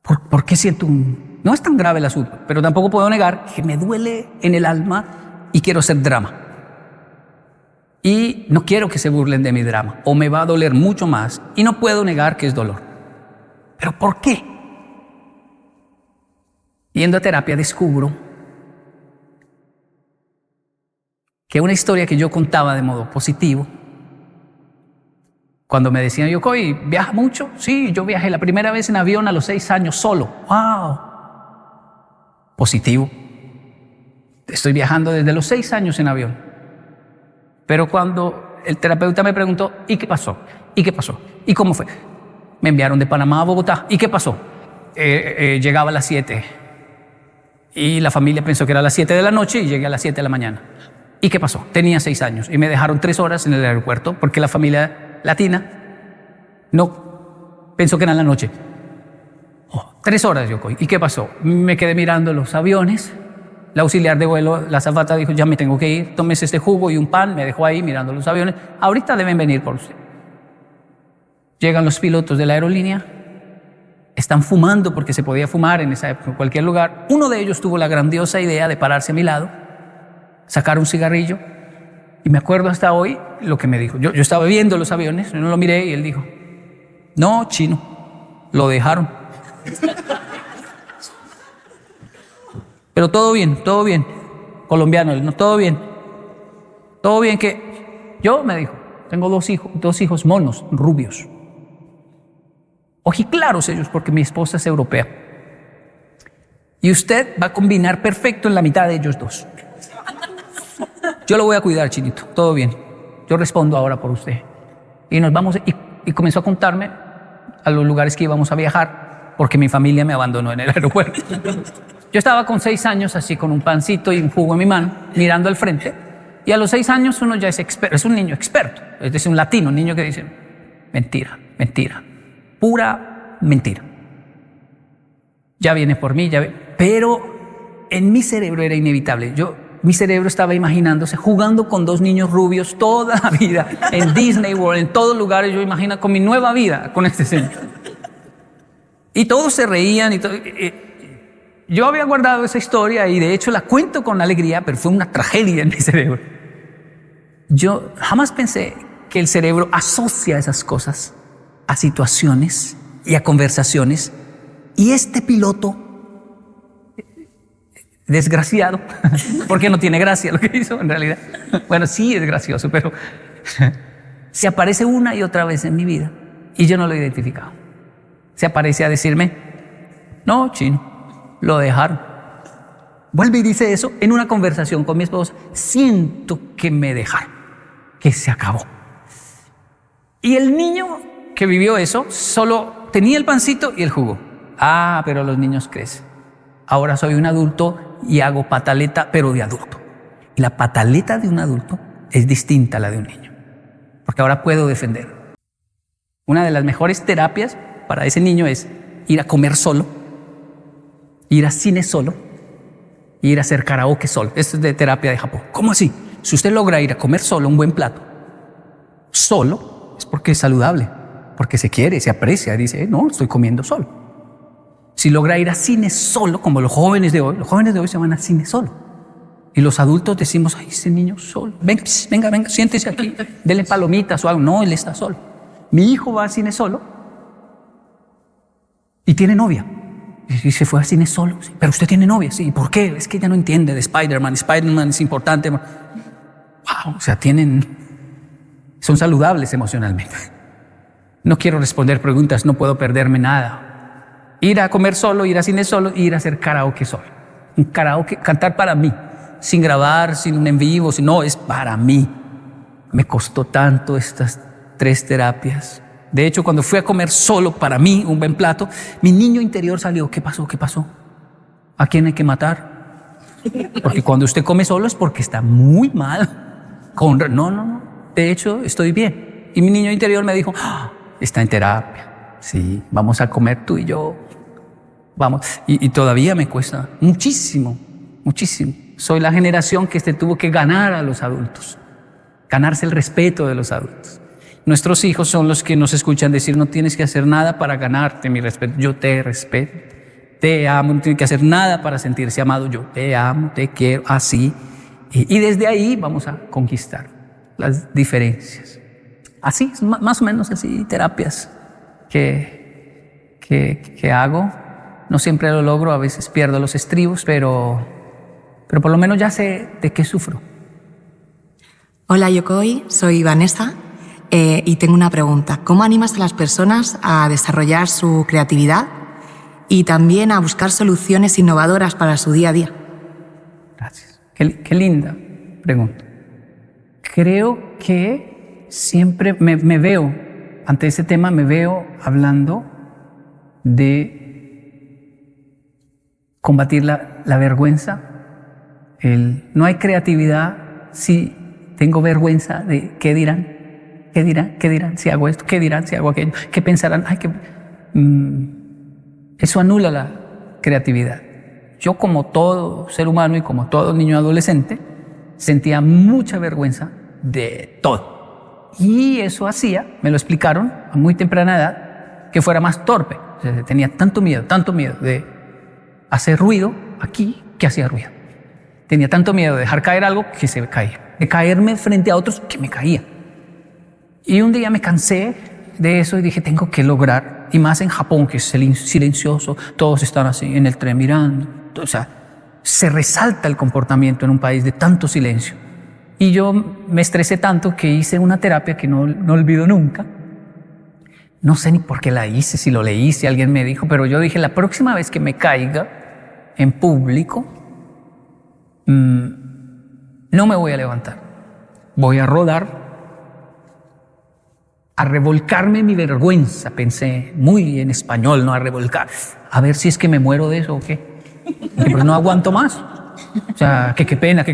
[SPEAKER 1] ¿Por qué siento un...? No es tan grave el asunto, pero tampoco puedo negar que me duele en el alma y quiero hacer drama. Y no quiero que se burlen de mi drama, o me va a doler mucho más, y no puedo negar que es dolor. ¿Pero por qué? Yendo a terapia descubro que una historia que yo contaba de modo positivo, cuando me decían, Yokoi, ¿viaja mucho? Sí, yo viajé la primera vez en avión a los 6 años solo. ¡Wow! Positivo. Estoy viajando desde los 6 años en avión. Pero cuando el terapeuta me preguntó, ¿y qué pasó? ¿Y qué pasó? ¿Y cómo fue? Me enviaron de Panamá a Bogotá. ¿Y qué pasó? Llegaba a las 7. Y la familia pensó que era a las 7 de la noche y llegué a las 7 de la mañana. ¿Y qué pasó? Tenía 6 años y me dejaron 3 horas en el aeropuerto porque la familia latina no pensó que era en la noche. 3 horas, Yokoi. ¿Y qué pasó? Me quedé mirando los aviones. La auxiliar de vuelo, la azafata, dijo, ya me tengo que ir, tómese este jugo y un pan. Me dejó ahí mirando los aviones. Ahorita deben venir por usted. Llegan los pilotos de la aerolínea. Están fumando porque se podía fumar en esa época en cualquier lugar. Uno de ellos tuvo la grandiosa idea de pararse a mi lado, sacar un cigarrillo. Y me acuerdo hasta hoy lo que me dijo. Yo estaba viendo los aviones, yo no lo miré y él dijo, no, chino, lo dejaron. Pero todo bien, colombiano, no, todo bien que yo, me dijo, tengo dos hijos monos, rubios, ojiclaros ellos porque mi esposa es europea y usted va a combinar perfecto en la mitad de ellos dos. Yo lo voy a cuidar, chinito, todo bien, yo respondo ahora por usted. Y nos vamos, y comenzó a contarme a los lugares que íbamos a viajar porque mi familia me abandonó en el aeropuerto. Yo estaba con 6 años así con un pancito y un jugo en mi mano, mirando al frente, y a los 6 años uno ya es experto, es un niño experto, es decir, un latino, un niño que dice, mentira, mentira, pura mentira. Ya viene por mí, pero en mi cerebro era inevitable. Mi cerebro estaba imaginándose jugando con 2 niños rubios toda la vida, en Disney World, en todos lugares, yo imagino con mi nueva vida, con este señor. Y todos se reían y todo. Yo había guardado esa historia y de hecho la cuento con alegría, pero fue una tragedia en mi cerebro. Yo jamás pensé que el cerebro asocia esas cosas a situaciones y a conversaciones. Y este piloto, desgraciado, porque no tiene gracia lo que hizo en realidad. Bueno, sí es gracioso, pero se aparece una y otra vez en mi vida y yo no lo he identificado. Se aparece a decirme, no, chino, lo dejaron. Vuelve y dice eso en una conversación con mi esposa. Siento que me dejaron, que se acabó. Y el niño que vivió eso solo tenía el pancito y el jugo. Ah, pero los niños crecen. Ahora soy un adulto y hago pataleta, pero de adulto. Y la pataleta de un adulto es distinta a la de un niño, porque ahora puedo defender. Una de las mejores terapias para ese niño es ir a comer solo, ir a cine solo, ir a hacer karaoke solo. Esto es de terapia de Japón. ¿Cómo así? Si usted logra ir a comer solo un buen plato, solo, es porque es saludable, porque se quiere, se aprecia, dice, no, estoy comiendo solo. Si logra ir a cine solo, como los jóvenes de hoy se van a cine solo. Y los adultos decimos, ay, ese niño solo, venga, siéntese aquí, denle palomitas o algo. No, él está solo. Mi hijo va al cine solo y tiene novia. Y se fue al cine solo. Sí, pero usted tiene novia, sí. ¿Por qué? Es que ella no entiende de Spider-Man. Spider-Man es importante. Wow, o sea, son saludables emocionalmente. No quiero responder preguntas, no puedo perderme nada. Ir a comer solo, ir a cine solo, ir a hacer karaoke solo. Un karaoke, cantar para mí, sin grabar, sin un en vivo, no, es para mí. Me costó tanto estas 3 terapias. De hecho, cuando fui a comer solo para mí un buen plato, mi niño interior salió. ¿Qué pasó? ¿Qué pasó? ¿A quién hay que matar? Porque cuando usted come solo es porque está muy mal. No. De hecho, estoy bien. Y mi niño interior me dijo, está en terapia. Sí, vamos a comer tú y yo. Vamos. Y todavía me cuesta muchísimo, muchísimo. Soy la generación que tuvo que ganar a los adultos. ganarse el respeto de los adultos. Nuestros hijos son los que nos escuchan decir: no tienes que hacer nada para ganarte mi respeto, yo te respeto, te amo, no tienes que hacer nada para sentirse amado, yo te amo, te quiero, así. Y desde ahí vamos a conquistar las diferencias. Así, más o menos así, terapias que hago. No siempre lo logro, a veces pierdo los estribos, pero por lo menos ya sé de qué sufro.
[SPEAKER 10] Hola Yokoi, soy Vanessa y tengo una pregunta. ¿Cómo animas a las personas a desarrollar su creatividad y también a buscar soluciones innovadoras para su día a día?
[SPEAKER 1] Gracias. Qué linda pregunta. Creo que siempre me veo, ante ese tema me veo hablando de combatir la vergüenza. No hay creatividad si tengo vergüenza de qué dirán. ¿Qué dirán? ¿Qué dirán si hago esto? ¿Qué dirán si hago aquello? ¿Qué pensarán? Eso anula la creatividad. Yo, como todo ser humano y como todo niño adolescente, sentía mucha vergüenza de todo. Y eso hacía, me lo explicaron a muy temprana edad, que fuera más torpe. O sea, tenía tanto miedo de hacer ruido aquí que hacía ruido. Tenía tanto miedo de dejar caer algo que se me caía. De caerme frente a otros que me caía. Y un día me cansé de eso y dije: tengo que lograr, y más en Japón, que es silencioso, todos están así en el tren mirando. O sea, se resalta el comportamiento en un país de tanto silencio. Y yo me estresé tanto que hice una terapia que no olvido nunca. No sé ni por qué la hice, si lo leí, si alguien me dijo, pero yo dije: la próxima vez que me caiga en público, no me voy a levantar. Voy a rodar, a revolcarme mi vergüenza. Pensé muy en español, ¿no? A revolcar. A ver si es que me muero de eso o qué. Pero no aguanto más. O sea, qué pena.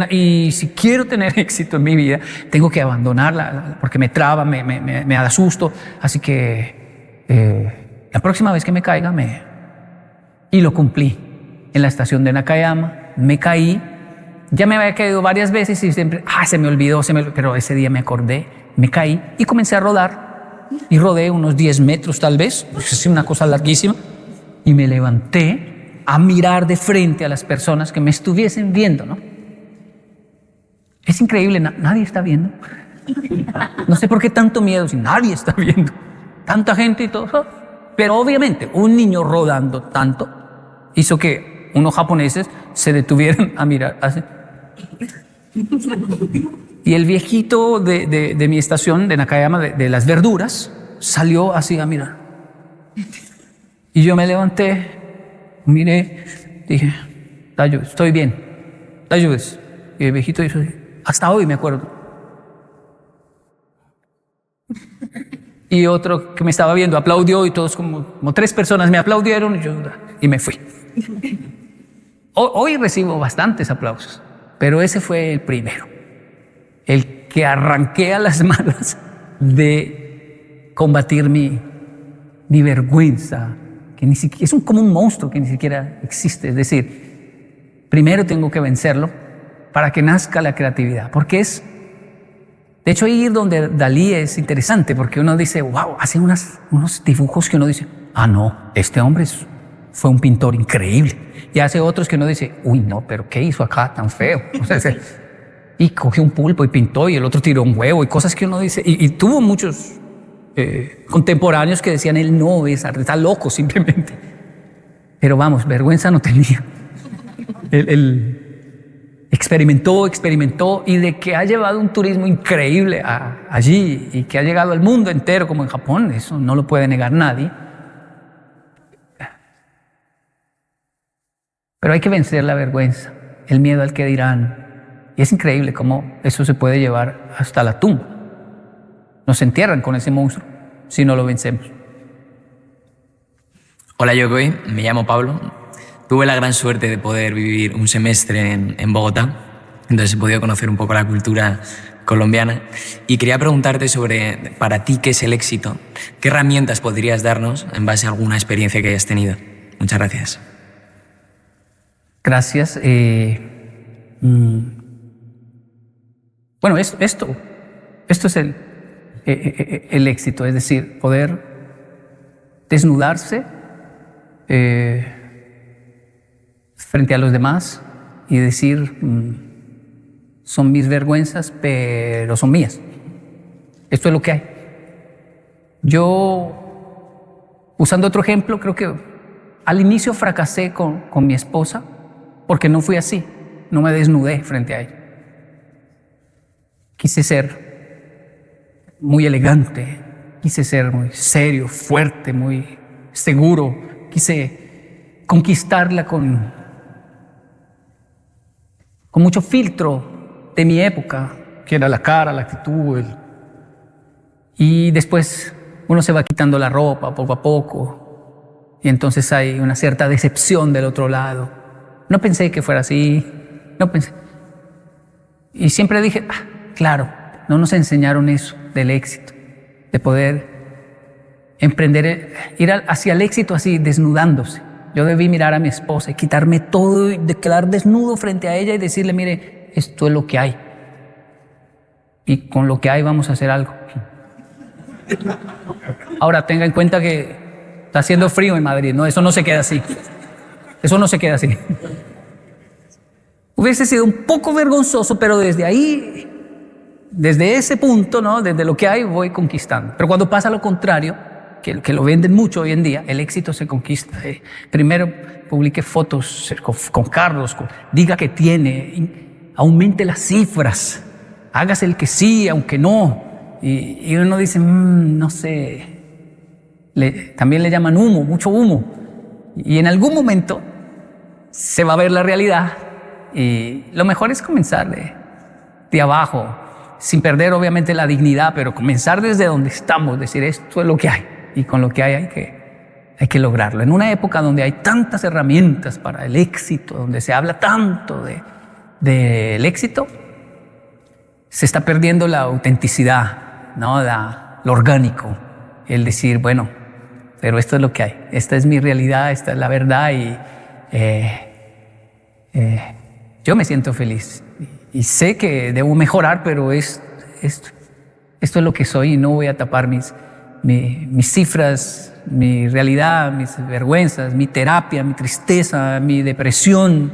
[SPEAKER 1] Y si quiero tener éxito en mi vida, tengo que abandonarla porque me traba, me da susto. Así que la próxima vez que me caiga, y lo cumplí. En la estación de Nakayama, me caí. Ya me había caído varias veces y siempre, se me olvidó, pero ese día me acordé, me caí y comencé a rodar. Y rodé unos 10 metros tal vez, es una cosa larguísima. Y me levanté a mirar de frente a las personas que me estuviesen viendo, ¿no? Es increíble, nadie está viendo. No sé por qué tanto miedo si nadie está viendo. Tanta gente y todo. Pero obviamente un niño rodando tanto hizo que unos japoneses se detuvieran a mirar así. Y el viejito de mi estación de Nakayama, de las verduras, salió así a mirar. Y yo me levanté, miré, dije: Dayo, estoy bien, Dayo. Y el viejito hizo así. Hasta hoy me acuerdo. Y otro que me estaba viendo aplaudió, y todos como 3 personas me aplaudieron y me fui. Hoy recibo bastantes aplausos, pero ese fue el primero, el que arranqué a las malas de combatir mi vergüenza, que ni siquiera es como un monstruo que ni siquiera existe. Es decir, primero tengo que vencerlo para que nazca la creatividad, porque de hecho, ir donde Dalí es interesante, porque uno dice: wow, hace unos dibujos que uno dice: no, este hombre fue un pintor increíble. Y hace otros que uno dice: uy, no, pero ¿qué hizo acá tan feo? O sea, y cogió un pulpo y pintó, y el otro tiró un huevo, y cosas que uno dice. Y tuvo muchos contemporáneos que decían: él no es arte, está loco simplemente. Pero vamos, vergüenza no tenía. Él experimentó, y de que ha llevado un turismo increíble allí y que ha llegado al mundo entero, como en Japón, eso no lo puede negar nadie. Pero hay que vencer la vergüenza, el miedo al que dirán. Y es increíble cómo eso se puede llevar hasta la tumba. Nos entierran con ese monstruo si no lo vencemos.
[SPEAKER 11] Hola Yokoi, me llamo Pablo. Tuve la gran suerte de poder vivir un semestre en Bogotá, entonces he podido conocer un poco la cultura colombiana y quería preguntarte sobre, para ti, ¿qué es el éxito? ¿Qué herramientas podrías darnos en base a alguna experiencia que hayas tenido? Muchas gracias.
[SPEAKER 1] Gracias. Bueno, esto es el éxito, es decir, poder desnudarse frente a los demás y decir, son mis vergüenzas, pero son mías. Esto es lo que hay. Yo, usando otro ejemplo, creo que al inicio fracasé con mi esposa porque no fui así, no me desnudé frente a ella. Quise ser muy elegante, quise ser muy serio, fuerte, muy seguro, quise conquistarla con mucho filtro de mi época, que era la cara, la actitud, y después uno se va quitando la ropa poco a poco y entonces hay una cierta decepción del otro lado. No pensé que fuera así, no pensé. Y siempre dije, claro, no nos enseñaron eso del éxito, de poder emprender, ir hacia el éxito así, desnudándose. Yo debí mirar a mi esposa y quitarme todo y quedar desnudo frente a ella y decirle, mire, esto es lo que hay. Y con lo que hay vamos a hacer algo. Ahora, tenga en cuenta que está haciendo frío en Madrid, ¿no? Eso no se queda así. Eso no se queda así. Hubiese sido un poco vergonzoso, pero desde ahí, desde ese punto, ¿no? Desde lo que hay, voy conquistando. Pero cuando pasa lo contrario, que lo venden mucho hoy en día, el éxito se conquista. Primero publique fotos con carros, diga que tiene, aumente las cifras, hágase el que sí, aunque no. Y uno dice, no sé, también le llaman humo, mucho humo. Y en algún momento se va a ver la realidad y lo mejor es comenzar de abajo, sin perder obviamente la dignidad, pero comenzar desde donde estamos, decir esto es lo que hay y con lo que hay que lograrlo. En una época donde hay tantas herramientas para el éxito, donde se habla tanto del éxito, se está perdiendo la autenticidad, ¿no? Lo orgánico, el decir, bueno, pero esto es lo que hay, esta es mi realidad, esta es la verdad y yo me siento feliz y sé que debo mejorar, pero esto es lo que soy y no voy a tapar mis cifras, mi realidad, mis vergüenzas, mi terapia, mi tristeza, mi depresión,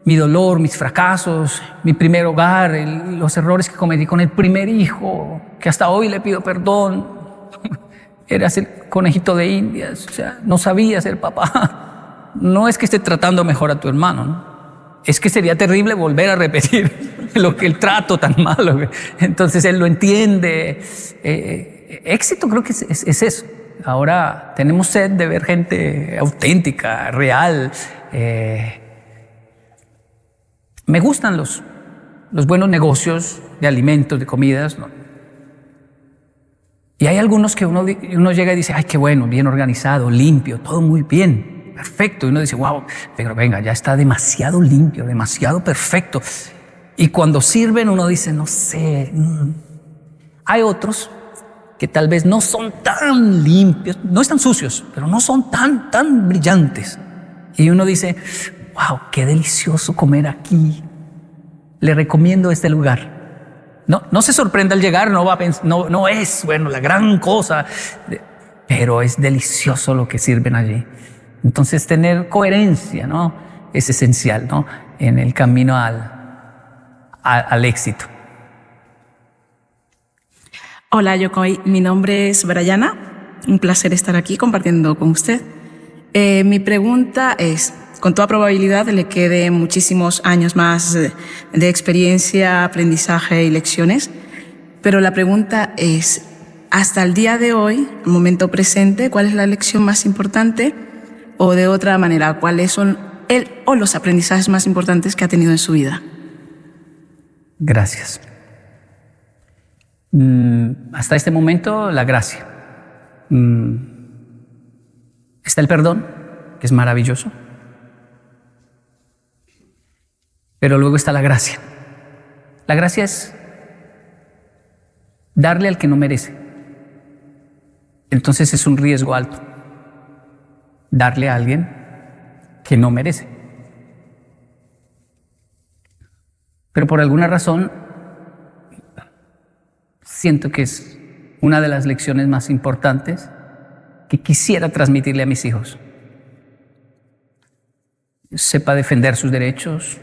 [SPEAKER 1] mi dolor, mis fracasos, mi primer hogar, los errores que cometí con el primer hijo, que hasta hoy le pido perdón. Eras el conejito de Indias, o sea, no sabía ser papá. No es que esté tratando mejor a tu hermano, ¿no? Es que sería terrible volver a repetir el trato tan malo. Entonces él lo entiende. Éxito creo que es eso. Ahora tenemos sed de ver gente auténtica, real. Me gustan los buenos negocios de alimentos, de comidas, ¿no? Y hay algunos que uno llega y dice, ay, qué bueno, bien organizado, limpio, todo muy bien, perfecto. Y uno dice, wow, pero venga, ya está demasiado limpio, demasiado perfecto. Y cuando sirven uno dice, no sé. Hay otros que tal vez no son tan limpios, no están sucios, pero no son tan brillantes. Y uno dice, wow, qué delicioso comer aquí. Le recomiendo este lugar. No se sorprenda al llegar, no es, bueno, la gran cosa, pero es delicioso lo que sirven allí. Entonces, tener coherencia, ¿no? Es esencial, ¿no? En el camino al éxito.
[SPEAKER 12] Hola, Yokoi. Mi nombre es Brayana. Un placer estar aquí compartiendo con usted. Mi pregunta es, con toda probabilidad le quede muchísimos años más de experiencia, aprendizaje y lecciones, pero la pregunta es, hasta el día de hoy, el momento presente, ¿cuál es la lección más importante? O de otra manera, ¿cuáles son los aprendizajes más importantes que ha tenido en su vida?
[SPEAKER 1] Gracias. Hasta este momento, la gracia. Está el perdón, que es maravilloso. Pero luego está la gracia. La gracia es darle al que no merece. Entonces es un riesgo alto. Darle a alguien que no merece. Pero por alguna razón siento que es una de las lecciones más importantes que quisiera transmitirle a mis hijos. Sepa defender sus derechos,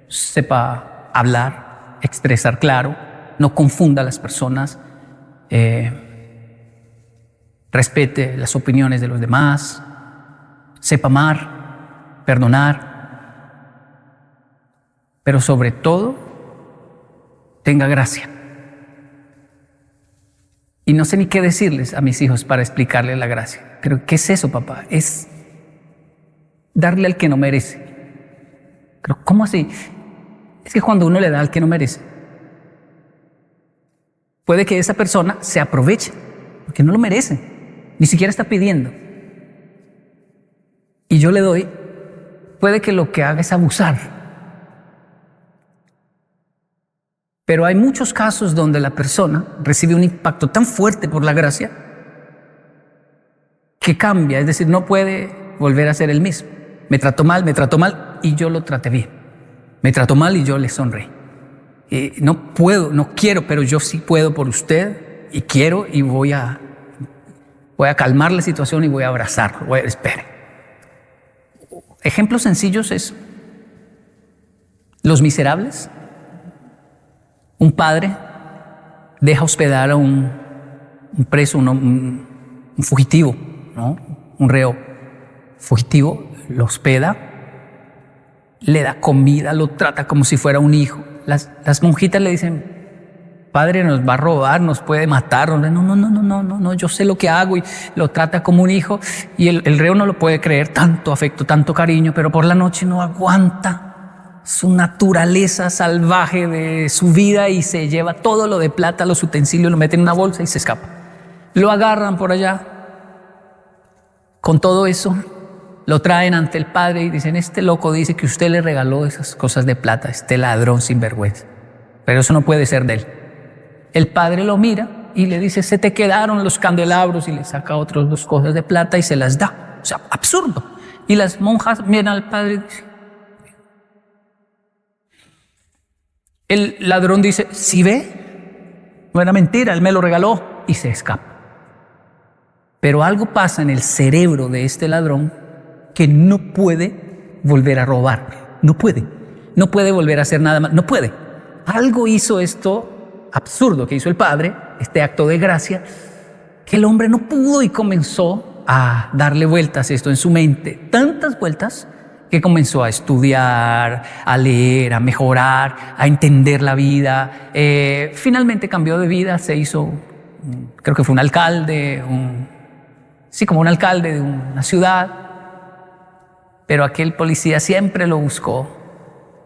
[SPEAKER 1] sepa hablar, expresar claro, no confunda a las personas, respete las opiniones de los demás, sepa amar, perdonar, pero sobre todo tenga gracia. Y no sé ni qué decirles a mis hijos para explicarles la gracia. Pero ¿qué es eso, papá? Es darle al que no merece. Pero ¿cómo así? Es que cuando uno le da al que no merece, puede que esa persona se aproveche, porque no lo merece, ni siquiera está pidiendo. Y yo le doy, puede que lo que haga es abusar. Pero hay muchos casos donde la persona recibe un impacto tan fuerte por la gracia que cambia, es decir, no puede volver a ser el mismo. Me trató mal y yo lo traté bien. Me trató mal y yo le sonreí. No puedo, no quiero, pero yo sí puedo por usted y quiero y voy a calmar la situación y voy a abrazarlo. Espere. Ejemplos sencillos es Los Miserables. Un padre deja hospedar a un preso, un fugitivo, ¿no? Un reo fugitivo, lo hospeda, le da comida, lo trata como si fuera un hijo. Las monjitas le dicen, padre, nos va a robar, nos puede matar. No, yo sé lo que hago, y lo trata como un hijo. Y el reo no lo puede creer, tanto afecto, tanto cariño, pero por la noche no aguanta su naturaleza salvaje de su vida y se lleva todo lo de plata, los utensilios, lo mete en una bolsa y se escapa. Lo agarran por allá. Con todo eso, lo traen ante el padre y dicen, este loco dice que usted le regaló esas cosas de plata, este ladrón sinvergüenza. Pero eso no puede ser de él. El padre lo mira y le dice, se te quedaron los candelabros, y le saca otras 2 cosas de plata y se las da. O sea, absurdo. Y las monjas miran al padre y dicen, el ladrón dice, ¿sí ve? No era mentira, él me lo regaló, y se escapa. Pero algo pasa en el cerebro de este ladrón que no puede volver a robar. No puede volver a hacer nada más. No puede. Algo hizo esto absurdo que hizo el padre, este acto de gracia, que el hombre no pudo y comenzó a darle vueltas esto en su mente. Tantas vueltas que comenzó a estudiar, a leer, a mejorar, a entender la vida. Finalmente cambió de vida, se hizo, creo que fue un alcalde, como un alcalde de una ciudad. Pero aquel policía siempre lo buscó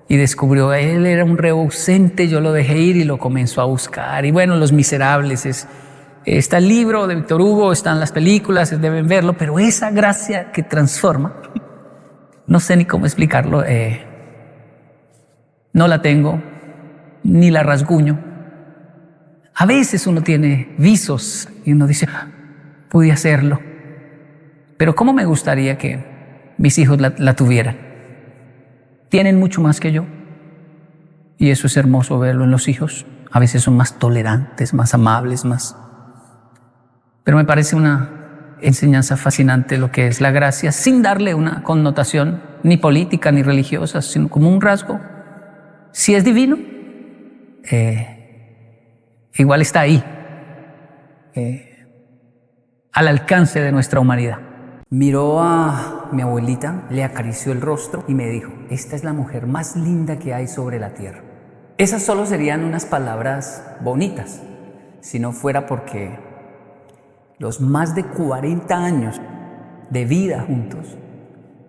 [SPEAKER 1] y descubrió, él era un reo ausente, yo lo dejé ir y lo comenzó a buscar. Y bueno, Los Miserables está el libro de Víctor Hugo, están las películas, deben verlo, pero esa gracia que transforma, no sé ni cómo explicarlo, no la tengo, ni la rasguño. A veces uno tiene visos y uno dice, pude hacerlo, pero cómo me gustaría que mis hijos la tuvieran. Tienen mucho más que yo y eso es hermoso verlo en los hijos. A veces son más tolerantes, más amables, pero me parece una enseñanza fascinante lo que es la gracia, sin darle una connotación ni política ni religiosa, sino como un rasgo. Si es divino, igual está ahí, al alcance de nuestra humanidad. Miró a mi abuelita, le acarició el rostro y me dijo, esta es la mujer más linda que hay sobre la tierra. Esas solo serían unas palabras bonitas, si no fuera porque los más de 40 años de vida juntos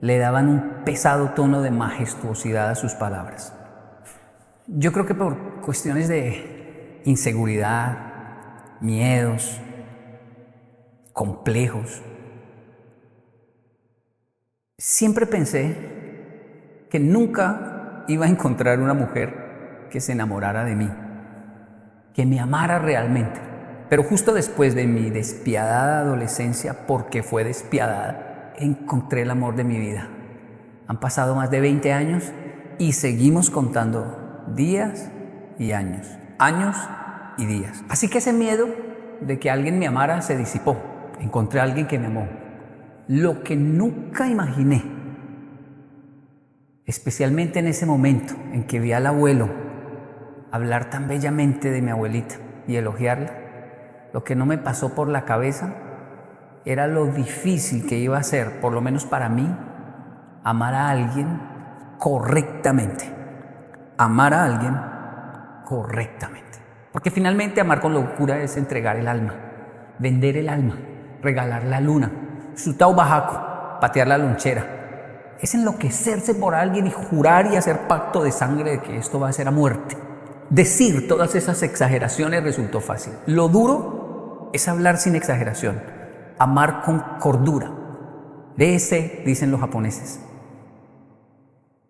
[SPEAKER 1] le daban un pesado tono de majestuosidad a sus palabras. Yo creo que por cuestiones de inseguridad, miedos, complejos, siempre pensé que nunca iba a encontrar una mujer que se enamorara de mí, que me amara realmente. Pero justo después de mi despiadada adolescencia, porque fue despiadada, encontré el amor de mi vida. Han pasado más de 20 años y seguimos contando días y años, años y días. Así que ese miedo de que alguien me amara se disipó. Encontré a alguien que me amó. Lo que nunca imaginé, especialmente en ese momento en que vi al abuelo hablar tan bellamente de mi abuelita y elogiarla, lo que no me pasó por la cabeza era lo difícil que iba a ser, por lo menos para mí, amar a alguien correctamente. Amar a alguien correctamente. Porque finalmente amar con locura es entregar el alma, vender el alma, regalar la luna, sutao bajaco, patear la lonchera. Es enloquecerse por alguien y jurar y hacer pacto de sangre de que esto va a ser a muerte. Decir todas esas exageraciones resultó fácil. Lo duro es hablar sin exageración, amar con cordura. De ese, dicen los japoneses.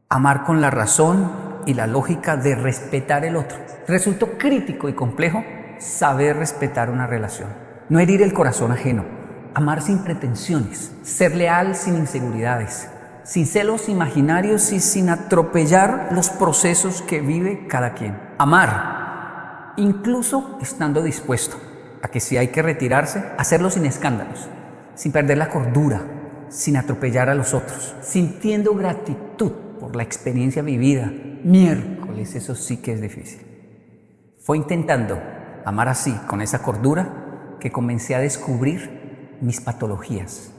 [SPEAKER 1] Amar con la razón y la lógica de respetar el otro. Resultó crítico y complejo saber respetar una relación. No herir el corazón ajeno. Amar sin pretensiones. Ser leal sin inseguridades. Sin celos imaginarios y sin atropellar los procesos que vive cada quien. Amar, incluso estando dispuesto a que si hay que retirarse, hacerlo sin escándalos, sin perder la cordura, sin atropellar a los otros, sintiendo gratitud por la experiencia vivida. Miércoles, eso sí que es difícil. Fue intentando amar así, con esa cordura, que comencé a descubrir mis patologías,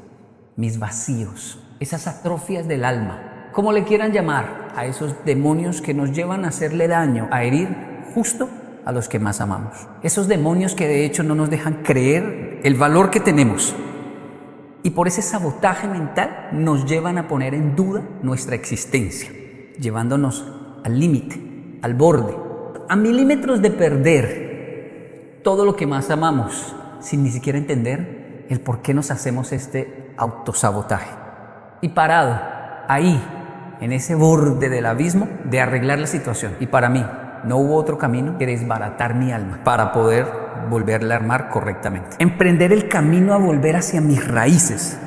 [SPEAKER 1] mis vacíos, esas atrofias del alma, como le quieran llamar, a esos demonios que nos llevan a hacerle daño, a herir justo a los que más amamos. Esos demonios que de hecho no nos dejan creer el valor que tenemos. Y por ese sabotaje mental nos llevan a poner en duda nuestra existencia, llevándonos al límite, al borde, a milímetros de perder todo lo que más amamos, sin ni siquiera entender el por qué nos hacemos este autosabotaje. Y parado ahí, en ese borde del abismo, de arreglar la situación. Y para mí, no hubo otro camino que desbaratar mi alma para poder volverla a armar correctamente. Emprender el camino a volver hacia mis raíces.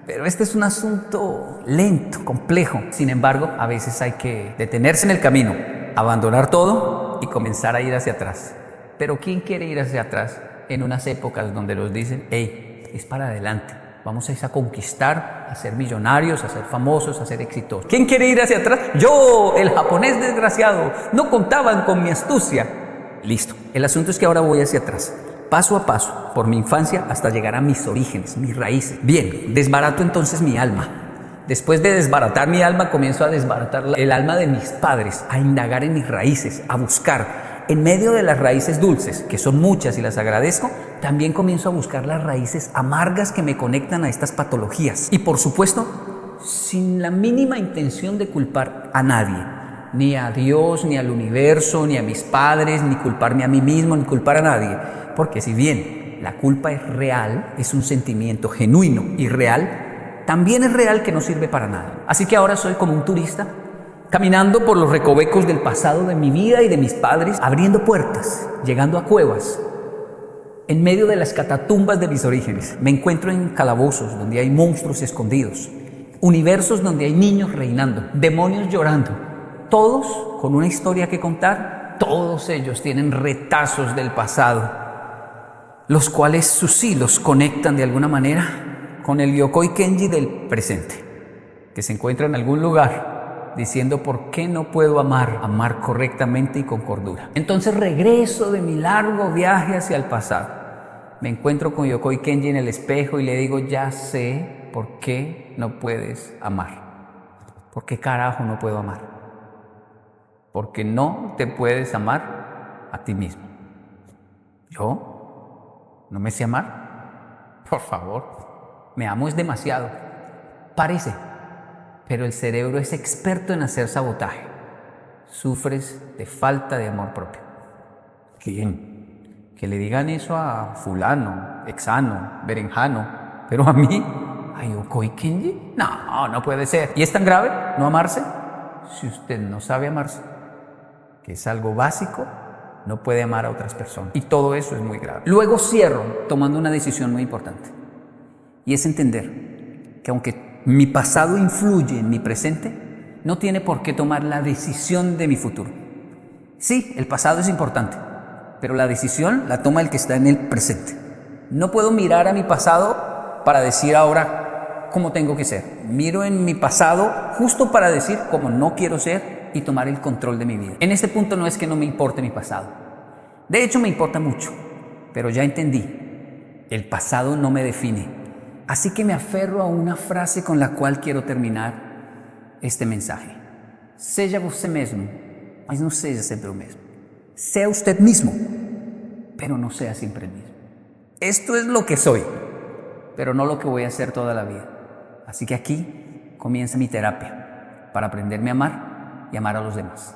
[SPEAKER 1] Pero este es un asunto lento, complejo. Sin embargo, a veces hay que detenerse en el camino, abandonar todo y comenzar a ir hacia atrás. Pero ¿quién quiere ir hacia atrás en unas épocas donde nos dicen, hey, es para adelante? Vamos a conquistar, a ser millonarios, a ser famosos, a ser exitosos. ¿Quién quiere ir hacia atrás? Yo, el japonés desgraciado. No contaban con mi astucia. Listo. El asunto es que ahora voy hacia atrás, paso a paso, por mi infancia hasta llegar a mis orígenes, mis raíces. Bien, desbarato entonces mi alma. Después de desbaratar mi alma, comienzo a desbaratar el alma de mis padres, a indagar en mis raíces, a buscar. En medio de las raíces dulces, que son muchas y las agradezco, también comienzo a buscar las raíces amargas que me conectan a estas patologías. Y por supuesto, sin la mínima intención de culpar a nadie, ni a Dios, ni al universo, ni a mis padres, ni culparme a mí mismo, ni culpar a nadie. Porque si bien la culpa es real, es un sentimiento genuino y real, también es real que no sirve para nada. Así que ahora soy como un turista, caminando por los recovecos del pasado de mi vida y de mis padres, abriendo puertas, llegando a cuevas. En medio de las catatumbas de mis orígenes, me encuentro en calabozos donde hay monstruos escondidos, universos donde hay niños reinando, demonios llorando, todos con una historia que contar. Todos ellos tienen retazos del pasado, los cuales sus hilos conectan de alguna manera con el Yokoi Kenji del presente, que se encuentra en algún lugar diciendo por qué no puedo amar correctamente y con cordura. Entonces regreso de mi largo viaje hacia el pasado. Me encuentro con Yokoi Kenji en el espejo y le digo, ya sé por qué no puedes amar. ¿Por qué carajo no puedo amar? Porque no te puedes amar a ti mismo. ¿Yo? ¿No me sé amar? Por favor, me amo es demasiado. Parece. Pero el cerebro es experto en hacer sabotaje. Sufres de falta de amor propio. ¿Quién? Que le digan eso a fulano, exano, berenjano. Pero a mí, ¿a Yokoi Kenji? No, no puede ser. ¿Y es tan grave no amarse? Si usted no sabe amarse, que es algo básico, no puede amar a otras personas. Y todo eso es muy grave. Luego cierro tomando una decisión muy importante. Y es entender que aunque mi pasado influye en mi presente, no tiene por qué tomar la decisión de mi futuro. Sí, el pasado es importante, pero la decisión la toma el que está en el presente. No puedo mirar a mi pasado para decir ahora cómo tengo que ser. Miro en mi pasado justo para decir cómo no quiero ser y tomar el control de mi vida. En este punto no es que no me importe mi pasado. De hecho, me importa mucho, pero ya entendí. El pasado no me define. Así que me aferro a una frase con la cual quiero terminar este mensaje. Seja você mesmo, mas não seja sempre o mesmo. Sea usted mismo, pero no sea siempre el mismo. Esto es lo que soy, pero no lo que voy a hacer toda la vida. Así que aquí comienza mi terapia para aprenderme a amar y amar a los demás.